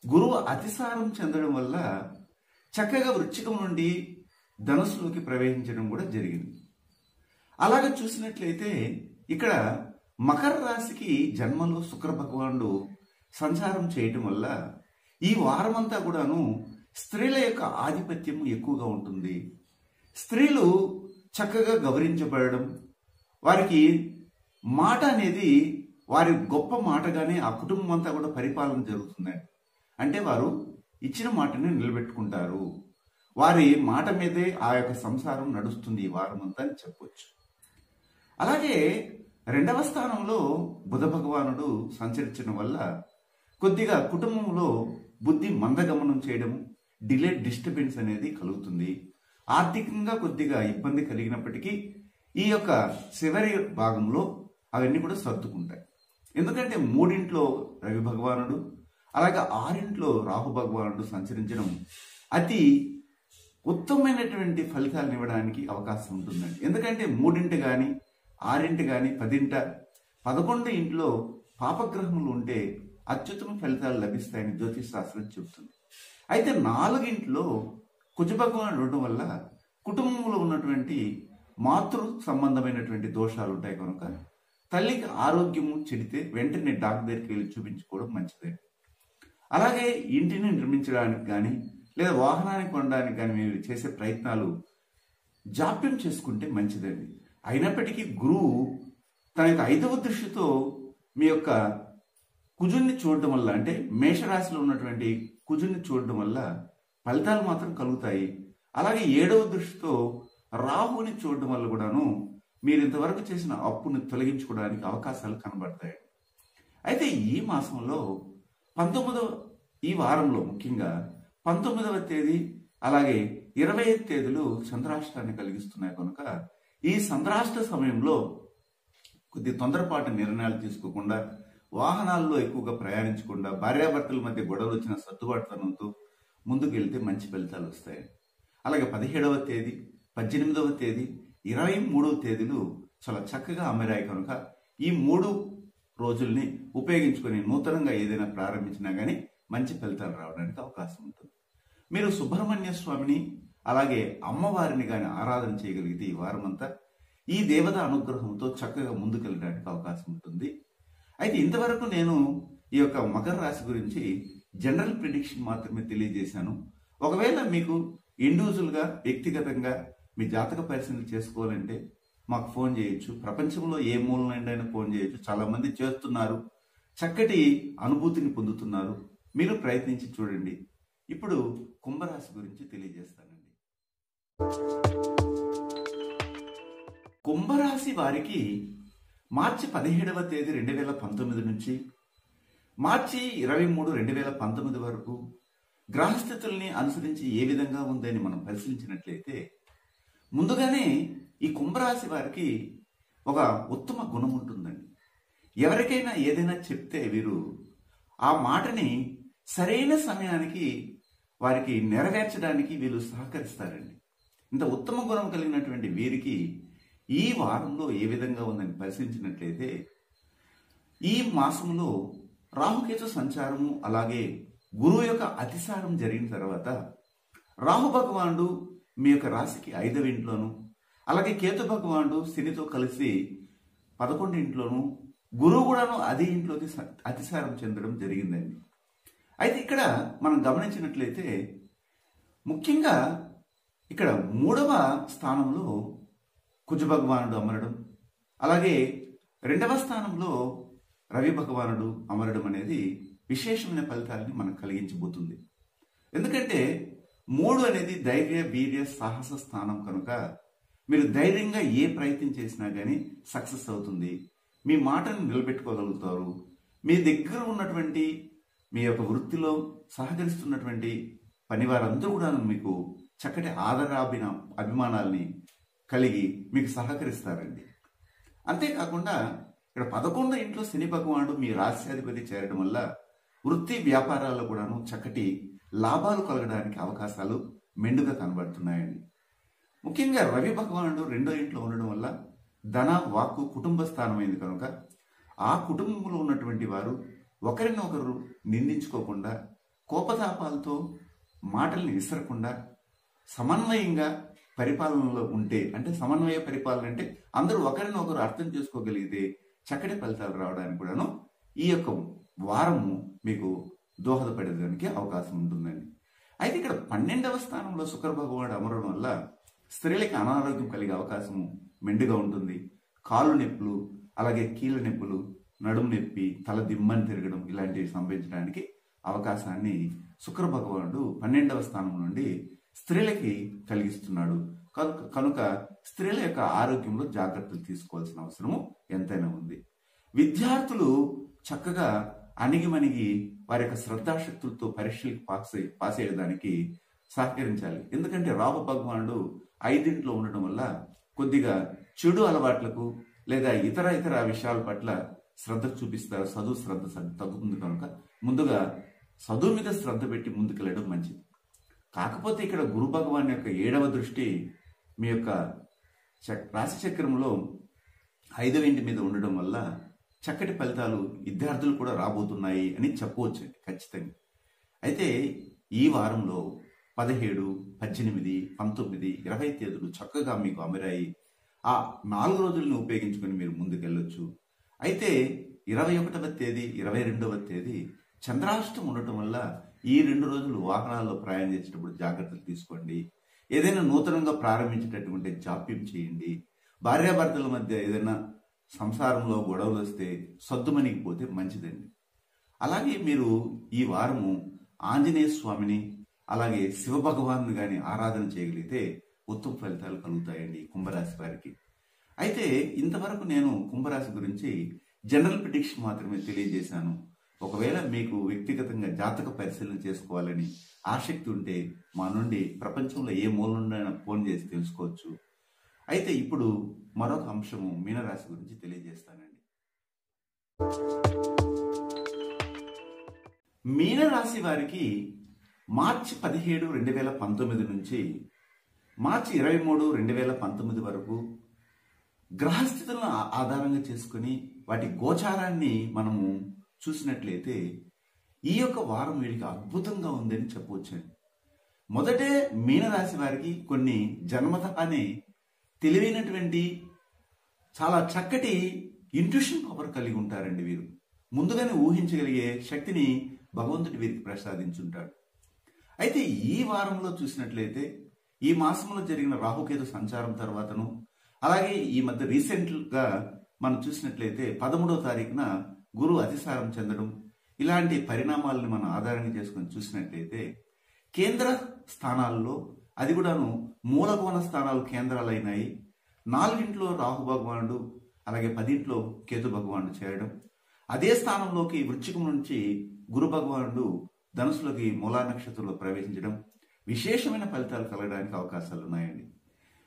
గురువు అతిసారం చెందడం వల్ల చక్కగా వృశ్చికం నుండి ధనుస్సులోకి ప్రవేశించడం కూడా జరిగింది. అలాగే చూసినట్లయితే ఇక్కడ మకర రాశికి జన్మలో శుక్ర భగవానుడు సంచారం చేయటం వల్ల ఈ వారమంతా కూడాను స్త్రీల యొక్క ఆధిపత్యం ఎక్కువగా ఉంటుంది. స్త్రీలు చక్కగా గౌరవించబడడం, వారికి మాట అనేది వారి గొప్ప మాటగానే ఆ కుటుంబం అంతా కూడా పరిపాలన జరుగుతుందండి. అంటే వారు ఇచ్చిన మాటని నిలబెట్టుకుంటారు. వారి మాట మీదే ఆ యొక్క సంసారం నడుస్తుంది ఈ వారం అంతా అని చెప్పొచ్చు. అలాగే 2వ స్థానంలో బుధ భగవానుడు సంచరించడం వల్ల కొద్దిగా కుటుంబంలో బుద్ధి మందగమనం చేయడం, డిలేడ్ డిస్టర్బెన్స్ అనేది కలుగుతుంది. ఆర్థికంగా కొద్దిగా ఇబ్బంది కలిగినప్పటికీ ఈ యొక్క చివరి భాగంలో అవన్నీ కూడా సర్దుకుంటాయి. ఎందుకంటే 3వ రవి భగవానుడు అలాగే 6వ రాహు భగవానుడు సంచరించడం అతి ఉత్తమమైనటువంటి ఫలితాలను ఇవ్వడానికి అవకాశం ఉంటుందండి. ఎందుకంటే 3 కానీ 6 కానీ 10 11 ఇంట్లో పాపగ్రహములు ఉంటే అత్యుత్తమ ఫలితాలు లభిస్తాయని జ్యోతిష్ శాస్త్రం చెబుతుంది. అయితే 4 ఇంట్లో కుజ భగవానుడు ఉండడం వల్ల కుటుంబంలో ఉన్నటువంటి మాతృ సంబంధమైనటువంటి దోషాలు ఉంటాయి కనుక తల్లికి ఆరోగ్యము చెడితే వెంటనే డాక్టర్ దగ్గరికి వెళ్ళి చూపించుకోవడం మంచిదే. అలాగే ఇంటిని నిర్మించడానికి కానీ లేదా వాహనాన్ని కొనడానికి కానీ మీరు చేసే ప్రయత్నాలు జాప్యం చేసుకుంటే మంచిదండి. అయినప్పటికీ గురువు తన యొక్క 5వ దృష్టితో మీ యొక్క కుజుడిని చూడడం వల్ల, అంటే మేషరాశిలో ఉన్నటువంటి కుజుడిని చూడడం వల్ల ఫలితాలు మాత్రం కలుగుతాయి. అలాగే 7వ దృష్టితో రాహుని చూడడం వల్ల కూడాను మీరు ఇంతవరకు చేసిన అప్పుని తొలగించుకోవడానికి అవకాశాలు కనబడతాయి. అయితే ఈ మాసంలో ఈ వారంలో ముఖ్యంగా 19వ తేదీ అలాగే 20వ తేదీలు చంద్రాష్టాన్ని కలిగిస్తున్నాయి కనుక ఈ చంద్రాష్ట సమయంలో కొద్ది తొందరపాటు నిర్ణయాలు తీసుకోకుండా, వాహనాల్లో ఎక్కువగా ప్రయాణించకుండా, భార్యాభర్తల మధ్య గొడవలు వచ్చిన సర్దుబాటుతనంతో ముందుకు వెళ్తే మంచి ఫలితాలు వస్తాయి. అలాగే 17వ తేదీ 18వ తేదీ 23వ తేదీలు చాలా చక్కగా అమరాయి కనుక ఈ 3 రోజుల్ని ఉపయోగించుకొని నూతనంగా ఏదైనా ప్రారంభించినా కానీ మంచి ఫలితాలు రావడానికి అవకాశం ఉంటుంది. మీరు సుబ్రహ్మణ్య స్వామిని అలాగే అమ్మవారిని కానీ ఆరాధన చేయగలిగితే ఈ వారమంతా ఈ దేవత అనుగ్రహంతో చక్కగా ముందుకెళ్ళడానికి అవకాశం ఉంటుంది. అయితే ఇంతవరకు నేను ఈ యొక్క మకర రాశి గురించి జనరల్ ప్రిడిక్షన్ మాత్రమే తెలియజేశాను. ఒకవేళ మీకు ఇండివిజువల్గా వ్యక్తిగతంగా మీ జాతక పరిశీలన చేసుకోవాలంటే మాకు ఫోన్ చేయొచ్చు. ప్రపంచంలో ఏ మూల నుండైనా ఫోన్ చేయొచ్చు. చాలా మంది చేస్తున్నారు, చక్కటి అనుభూతిని పొందుతున్నారు. మీరు ప్రయత్నించి చూడండి. ఇప్పుడు కుంభరాశి గురించి తెలియజేస్తానండి. కుంభరాశి వారికి మార్చి 17వ తేదీ 2019 నుంచి మార్చి 23, 2019 వరకు గ్రహస్థితుల్ని అనుసరించి ఏ విధంగా ఉందని మనం పరిశీలించినట్లయితే, ముందుగానే ఈ కుంభరాశి వారికి ఒక ఉత్తమ గుణం ఉంటుందండి. ఎవరికైనా ఏదైనా చెప్తే వీరు ఆ మాటని సరైన సమయానికి వారికి నెరవేర్చడానికి వీళ్ళు సహకరిస్తారండి. ఇంత ఉత్తమ గుణం కలిగినటువంటి వీరికి ఈ వారంలో ఏ విధంగా ఉందని పరిశీలించినట్లయితే, ఈ మాసంలో రాహుకేతు సంచారము అలాగే గురువు యొక్క అతిసారం జరిగిన తర్వాత రాహు భగవానుడు మీ యొక్క రాశికి 5వ ఇంట్లోను, అలాగే కేతు భగవానుడు శనితో కలిసి 11వ ఇంట్లోను, గురువు కూడాను అదే ఇంట్లోకి అతిసారం చెందడం జరిగిందండి. అయితే ఇక్కడ మనం గమనించినట్లయితే ముఖ్యంగా ఇక్కడ 3వ స్థానంలో కుజ భగవానుడు అమరడం, అలాగే 2వ స్థానంలో రవి భగవానుడు అమరడం అనేది విశేషమైన ఫలితాలని మనకు కలిగించబోతుంది. ఎందుకంటే 3 అనేది ధైర్య వీర్య సాహస స్థానం కనుక మీరు ధైర్యంగా ఏ ప్రయత్నం చేసినా కానీ సక్సెస్ అవుతుంది. మీ మాటను నిలబెట్టుకోగలుగుతారు. మీ దగ్గర ఉన్నటువంటి మీ యొక్క వృత్తిలో సహకరిస్తున్నటువంటి పనివారందరూ కూడా మీకు చక్కటి అభిమానాల్ని కలిగి మీకు సహకరిస్తారండి. అంతేకాకుండా ఇక్కడ 11వ ఇంట్లో శని భగవానుడు మీ రాశ్యాధిపతి చేరడం వల్ల వృత్తి వ్యాపారాల్లో కూడాను చక్కటి లాభాలు కలగడానికి అవకాశాలు మెండుగా కనబడుతున్నాయండి. ముఖ్యంగా రవి భగవానుడు 2వ ఇంట్లో ఉండడం వల్ల ధన వాక్కు కుటుంబ స్థానమైంది కనుక ఆ కుటుంబంలో ఉన్నటువంటి వారు ఒకరినొకరు నిందించుకోకుండా కోపతాపాలతో మాటల్ని విసరకుండా సమన్వయంగా పరిపాలనలో ఉంటే, అంటే సమన్వయ పరిపాలన అంటే అందరూ ఒకరినొకరు అర్థం చేసుకోగలిగితే చక్కటి ఫలితాలు రావడానికి కూడాను ఈ యొక్క వారము మీకు దోహదపడేదానికి అవకాశం ఉంటుందండి. అయితే ఇక్కడ 12వ స్థానంలో శుక్ర భగవానుడు అమరడం వల్ల స్త్రీలకి అనారోగ్యం కలిగే అవకాశం మెండుగా ఉంటుంది. కాళ్ళు నొప్పులు, అలాగే కీళ్ళ నొప్పులు, నడుము నొప్పి, తల దిమ్మని తిరగడం ఇలాంటివి సంభవించడానికి అవకాశాన్ని శుక్ర భగవానుడు 12వ స్థానం నుండి స్త్రీలకి కలిగిస్తున్నాడు. కనుక స్త్రీల యొక్క ఆరోగ్యంలో జాగ్రత్తలు తీసుకోవాల్సిన అవసరము ఎంతైనా ఉంది. విద్యార్థులు చక్కగా అణిగిమణిగి వారి యొక్క శ్రద్ధాశక్తులతో పరీక్షలకు పాస్ అయ్యేదానికి సహకరించాలి. ఎందుకంటే రాహు భగవానుడు 5వ ఇంట్లో ఉండడం వల్ల కొద్దిగా చెడు అలవాట్లకు లేదా ఇతర విషయాల పట్ల శ్రద్ధ చూపిస్తారు. చదువు శ్రద్ధ తగ్గుతుంది కనుక ముందుగా చదువు మీద శ్రద్ధ పెట్టి ముందుకెళ్ళడం మంచిది. కాకపోతే ఇక్కడ గురు భగవాన్ యొక్క 7వ దృష్టి మీ యొక్క రాశి చక్రంలో 5వ ఇంటి మీద ఉండడం వల్ల చక్కటి ఫలితాలు విద్యార్థులు కూడా రాబోతున్నాయి అని చెప్పవచ్చు ఖచ్చితంగా. అయితే ఈ వారంలో 17, 18, 19, 20 తేదీలు చక్కగా మీకు అమరాయి ఆ 4 రోజులను ఉపయోగించుకొని మీరు ముందుకెళ్ళొచ్చు. అయితే 21వ తేదీ 22వ తేదీ చంద్రాష్టం ఉండటం వల్ల ఈ 2 రోజులు వాహనాల్లో ప్రయాణం చేసేటప్పుడు జాగ్రత్తలు తీసుకోండి. ఏదైనా నూతనంగా ప్రారంభించేటటువంటి జాప్యం చేయండి. భార్యాభర్తల మధ్య ఏదైనా సంసారంలో గొడవలు వస్తే సద్దుమణిగిపోతే మంచిదండి. అలాగే మీరు ఈ వారము ఆంజనేయ స్వామిని అలాగే శివ భగవాను గాని ఆరాధన చేయగలిగితే ఉత్తమ ఫలితాలు కలుగుతాయండి కుంభరాశి వారికి. అయితే ఇంతవరకు నేను కుంభరాశి గురించి జనరల్ ప్రిడిక్షన్ మాత్రమే తెలియజేశాను. ఒకవేళ మీకు వ్యక్తిగతంగా జాతక పరిశీలన చేసుకోవాలని ఆసక్తి ఉంటే మా నుండి ప్రపంచంలో ఏ మూల నుండైనా ఫోన్ చేసి తెలుసుకోవచ్చు. అయితే ఇప్పుడు మరొక అంశము మీనరాశి గురించి తెలియజేస్తానండి. మీనరాశి వారికి మార్చి 17, 2019 నుంచి మార్చి 23, 2019 వరకు గ్రహస్థితులను ఆధారంగా చేసుకుని వాటి గోచారాన్ని మనము చూసినట్లయితే ఈ యొక్క వారం వీరికి అద్భుతంగా ఉందని చెప్పవచ్చండి. మొదటే మీనరాశి వారికి కొన్ని జన్మతహానే తెలివైనటువంటి చాలా చక్కటి ఇంట్యూషన్ పవర్ కలిగి ఉంటారండి. వీరు ముందుగానే ఊహించగలిగే శక్తిని భగవంతుడి వీరికి ప్రసాదించుంటాడు. అయితే ఈ వారంలో చూసినట్లయితే ఈ మాసంలో జరిగిన రాహుకేతు సంచారం తర్వాతను అలాగే ఈ మధ్య రీసెంట్గా మనం చూసినట్లయితే 13వ తారీఖున గురువు అతిసారం చెందడం ఇలాంటి పరిణామాలను మనం ఆధారంగా చేసుకుని చూసినట్లయితే కేంద్ర స్థానాల్లో అది కూడాను మూలకోణ స్థానాలు కేంద్రాలైనాయి. 4 రాహు భగవానుడు అలాగే 10 కేతు భగవానుడు చేరడం, అదే స్థానంలోకి వృశ్చికం నుంచి గురు భగవానుడు ధనుసులోకి మూలా నక్షత్రంలో ప్రవేశించడం విశేషమైన ఫలితాలు కలగడానికి అవకాశాలు ఉన్నాయండి.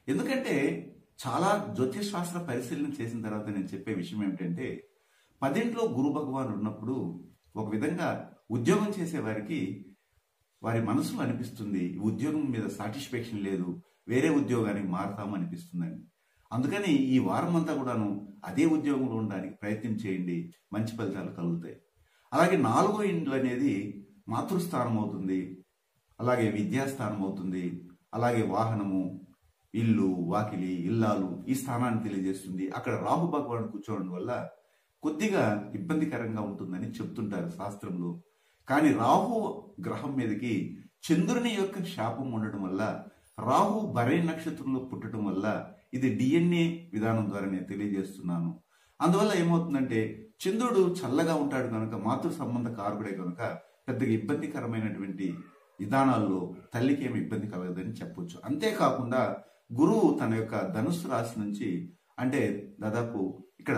ఎందుకంటే చాలా జ్యోతిష్ శాస్త్ర పరిశీలన చేసిన తర్వాత నేను చెప్పే విషయం ఏమిటంటే 10 గురు భగవానుడు ఉన్నప్పుడు ఒక విధంగా ఉద్యోగం చేసే వారికి వారి మనసులో అనిపిస్తుంది ఉద్యోగం మీద సాటిస్ఫాక్షన్ లేదు, వేరే ఉద్యోగానికి మారతాము అనిపిస్తుందండి. అందుకని ఈ వారం అంతా కూడాను అదే ఉద్యోగంలో ఉండడానికి ప్రయత్నం చేయండి, మంచి ఫలితాలు కలుగుతాయి. అలాగే 4వ ఇంట్లో అనేది మాతృస్థానం అవుతుంది, అలాగే విద్యాస్థానం అవుతుంది, అలాగే వాహనము, ఇల్లు, వాకిలి, ఇల్లాలు ఈ స్థానాన్ని తెలియజేస్తుంది. అక్కడ రాహు భగవానుడు కూర్చోవడం వల్ల కొద్దిగా ఇబ్బందికరంగా ఉంటుందని చెప్తుంటారు శాస్త్రంలో. కానీ రాహు గ్రహం మీదకి చంద్రుని యొక్క శాపం ఉండడం వల్ల, రాహు భరణి నక్షత్రంలో పుట్టడం వల్ల, ఇది DNA విధానం ద్వారా నేను తెలియజేస్తున్నాను. అందువల్ల ఏమవుతుందంటే చంద్రుడు చల్లగా ఉంటాడు కనుక, మాతృ సంబంధ కారకుడే కనుక పెద్దగా ఇబ్బందికరమైనటువంటి విధానాల్లో తల్లికి ఏమి ఇబ్బంది కలగదని చెప్పొచ్చు. అంతేకాకుండా గురువు తన యొక్క ధనుస్సు రాశి నుంచి, అంటే దాదాపు ఇక్కడ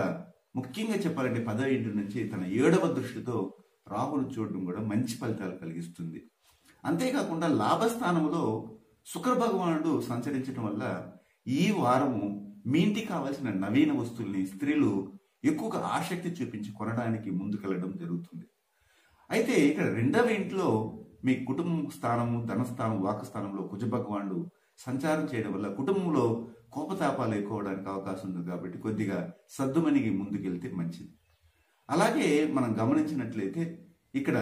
ముఖ్యంగా చెప్పాలంటే 10వ ఇంటి నుంచి తన 7వ దృష్టితో రాహును చూడడం కూడా మంచి ఫలితాలు కలిగిస్తుంది. అంతేకాకుండా లాభస్థానంలో శుక్ర భగవానుడు సంచరించడం వల్ల ఈ వారము మీ ఇంటికి కావాల్సిన నవీన వస్తువుల్ని స్త్రీలు ఎక్కువగా ఆసక్తి చూపించి కొనడానికి ముందుకెళ్లడం జరుగుతుంది. అయితే ఇక్కడ 2వ ఇంట్లో మీ కుటుంబ స్థానము, ధనస్థానం, వాకస్థానంలో కుజ భగవానుడు సంచారం చేయడం వల్ల కుటుంబంలో కోపతాపాలు ఎక్కువ అవడానికి అవకాశం ఉంది. కాబట్టి కొద్దిగా సద్దుమణిగి ముందుకెళ్తే మంచిది. అలాగే మనం గమనించినట్లయితే ఇక్కడ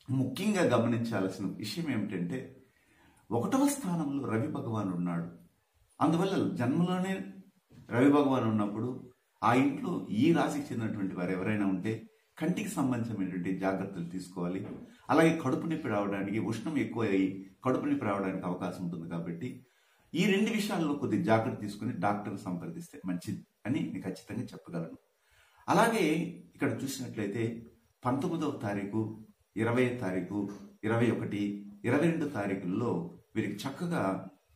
ముఖ్యంగా గమనించాల్సిన విషయం ఏమిటంటే 1వ స్థానంలో రవి భగవానుడు ఉన్నాడు. అందువల్ల జన్మలోనే రవి భగవాన్ ఉన్నప్పుడు ఆ ఇంట్లో ఈ రాశికి చెందినటువంటి వారు ఎవరైనా ఉంటే కంటికి సంబంధించినటువంటి జాగ్రత్తలు తీసుకోవాలి. అలాగే కడుపు నొప్పి రావడానికి, ఉష్ణం ఎక్కువ అయ్యి కడుపు నొప్పి రావడానికి అవకాశం ఉంటుంది. కాబట్టి ఈ 2 విషయాల్లో కొద్ది జాగ్రత్త తీసుకుని డాక్టర్ని సంప్రదిస్తే మంచిది అని నేను ఖచ్చితంగా చెప్పగలను. అలాగే ఇక్కడ చూసినట్లయితే 19వ తారీఖు, 20వ తారీఖు, 21, 22 తారీఖుల్లో వీరికి చక్కగా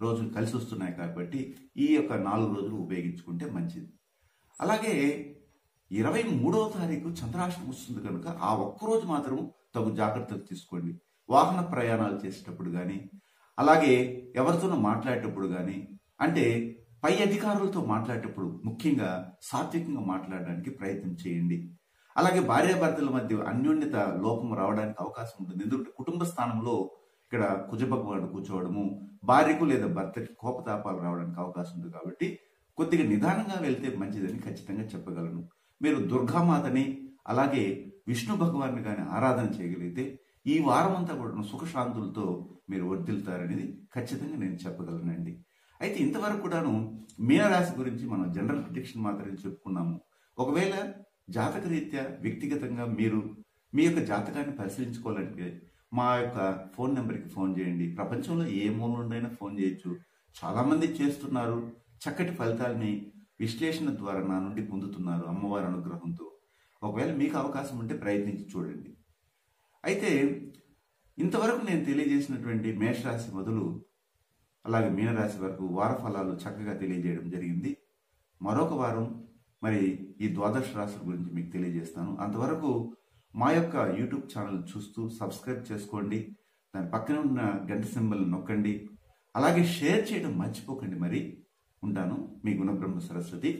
రోజులు కలిసి వస్తున్నాయి. కాబట్టి ఈ యొక్క 4 రోజులు ఉపయోగించుకుంటే మంచిది. అలాగే 23వ తారీఖు చంద్రాష్టమం వస్తుంది కనుక ఆ ఒక్కరోజు మాత్రం తగు జాగ్రత్తలు తీసుకోండి. వాహన ప్రయాణాలు చేసేటప్పుడు కానీ, అలాగే ఎవరితోనో మాట్లాడేటప్పుడు కానీ, అంటే పై అధికారులతో మాట్లాడేటప్పుడు ముఖ్యంగా సాత్వికంగా మాట్లాడడానికి ప్రయత్నం చేయండి. అలాగే భార్యాభర్తల మధ్య అన్యోన్యత లోపం రావడానికి అవకాశం ఉంటుంది. ఎందుకంటే కుటుంబ స్థానంలో ఇక్కడ కుజ భగవానుడు కూర్చోవడము భార్యకు లేదా భర్తకి కోపతాపాలు రావడానికి అవకాశం ఉంది. కాబట్టి కొద్దిగా నిదానంగా వెళ్తే మంచిదని ఖచ్చితంగా చెప్పగలను. మీరు దుర్గామాతని అలాగే విష్ణు భగవాన్ని కానీ ఆరాధన చేయగలిగితే ఈ వారం అంతా కూడా సుఖశాంతులతో మీరు వర్ధిల్తారనేది ఖచ్చితంగా నేను చెప్పగలనండి. అయితే ఇంతవరకు కూడాను మీనరాశి గురించి మనం జనరల్ ప్రిడిక్షన్ మాత్రమే చెప్పుకున్నాము. ఒకవేళ జాతక రీత్యా వ్యక్తిగతంగా మీరు మీ యొక్క జాతకాన్ని పరిశీలించుకోవాలంటే మా యొక్క ఫోన్ నెంబర్కి ఫోన్ చేయండి. ప్రపంచంలో ఏ మూల నుండైనా ఫోన్ చేయొచ్చు. చాలా మంది చేస్తున్నారు, చక్కటి ఫలితాలని విశ్లేషణ ద్వారా నా నుండి పొందుతున్నారు అమ్మవారి అనుగ్రహంతో. ఒకవేళ మీకు అవకాశం ఉంటే ప్రయత్నించి చూడండి. అయితే ఇంతవరకు నేను తెలియజేసినటువంటి మేషరాశి మొదలు అలాగే మీనరాశి వరకు వార ఫలాలు చక్కగా తెలియజేయడం జరిగింది. మరొక వారం మరి ఈ ద్వాదశ రాశుల గురించి మీకు తెలియజేస్తాను. అంతవరకు మా యొక్క యూట్యూబ్ ఛానల్ చూస్తూ సబ్స్క్రైబ్ చేసుకోండి. దాని పక్కన ఉన్న గంట సింబల్ నొక్కండి. అలాగే షేర్ చేయడం మర్చిపోకండి. మరి ఉంటాను. మీ గుణబ్రహ్మ సరస్వతి.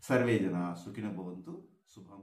సర్వే జన సుఖినో భవంతు. శుభం.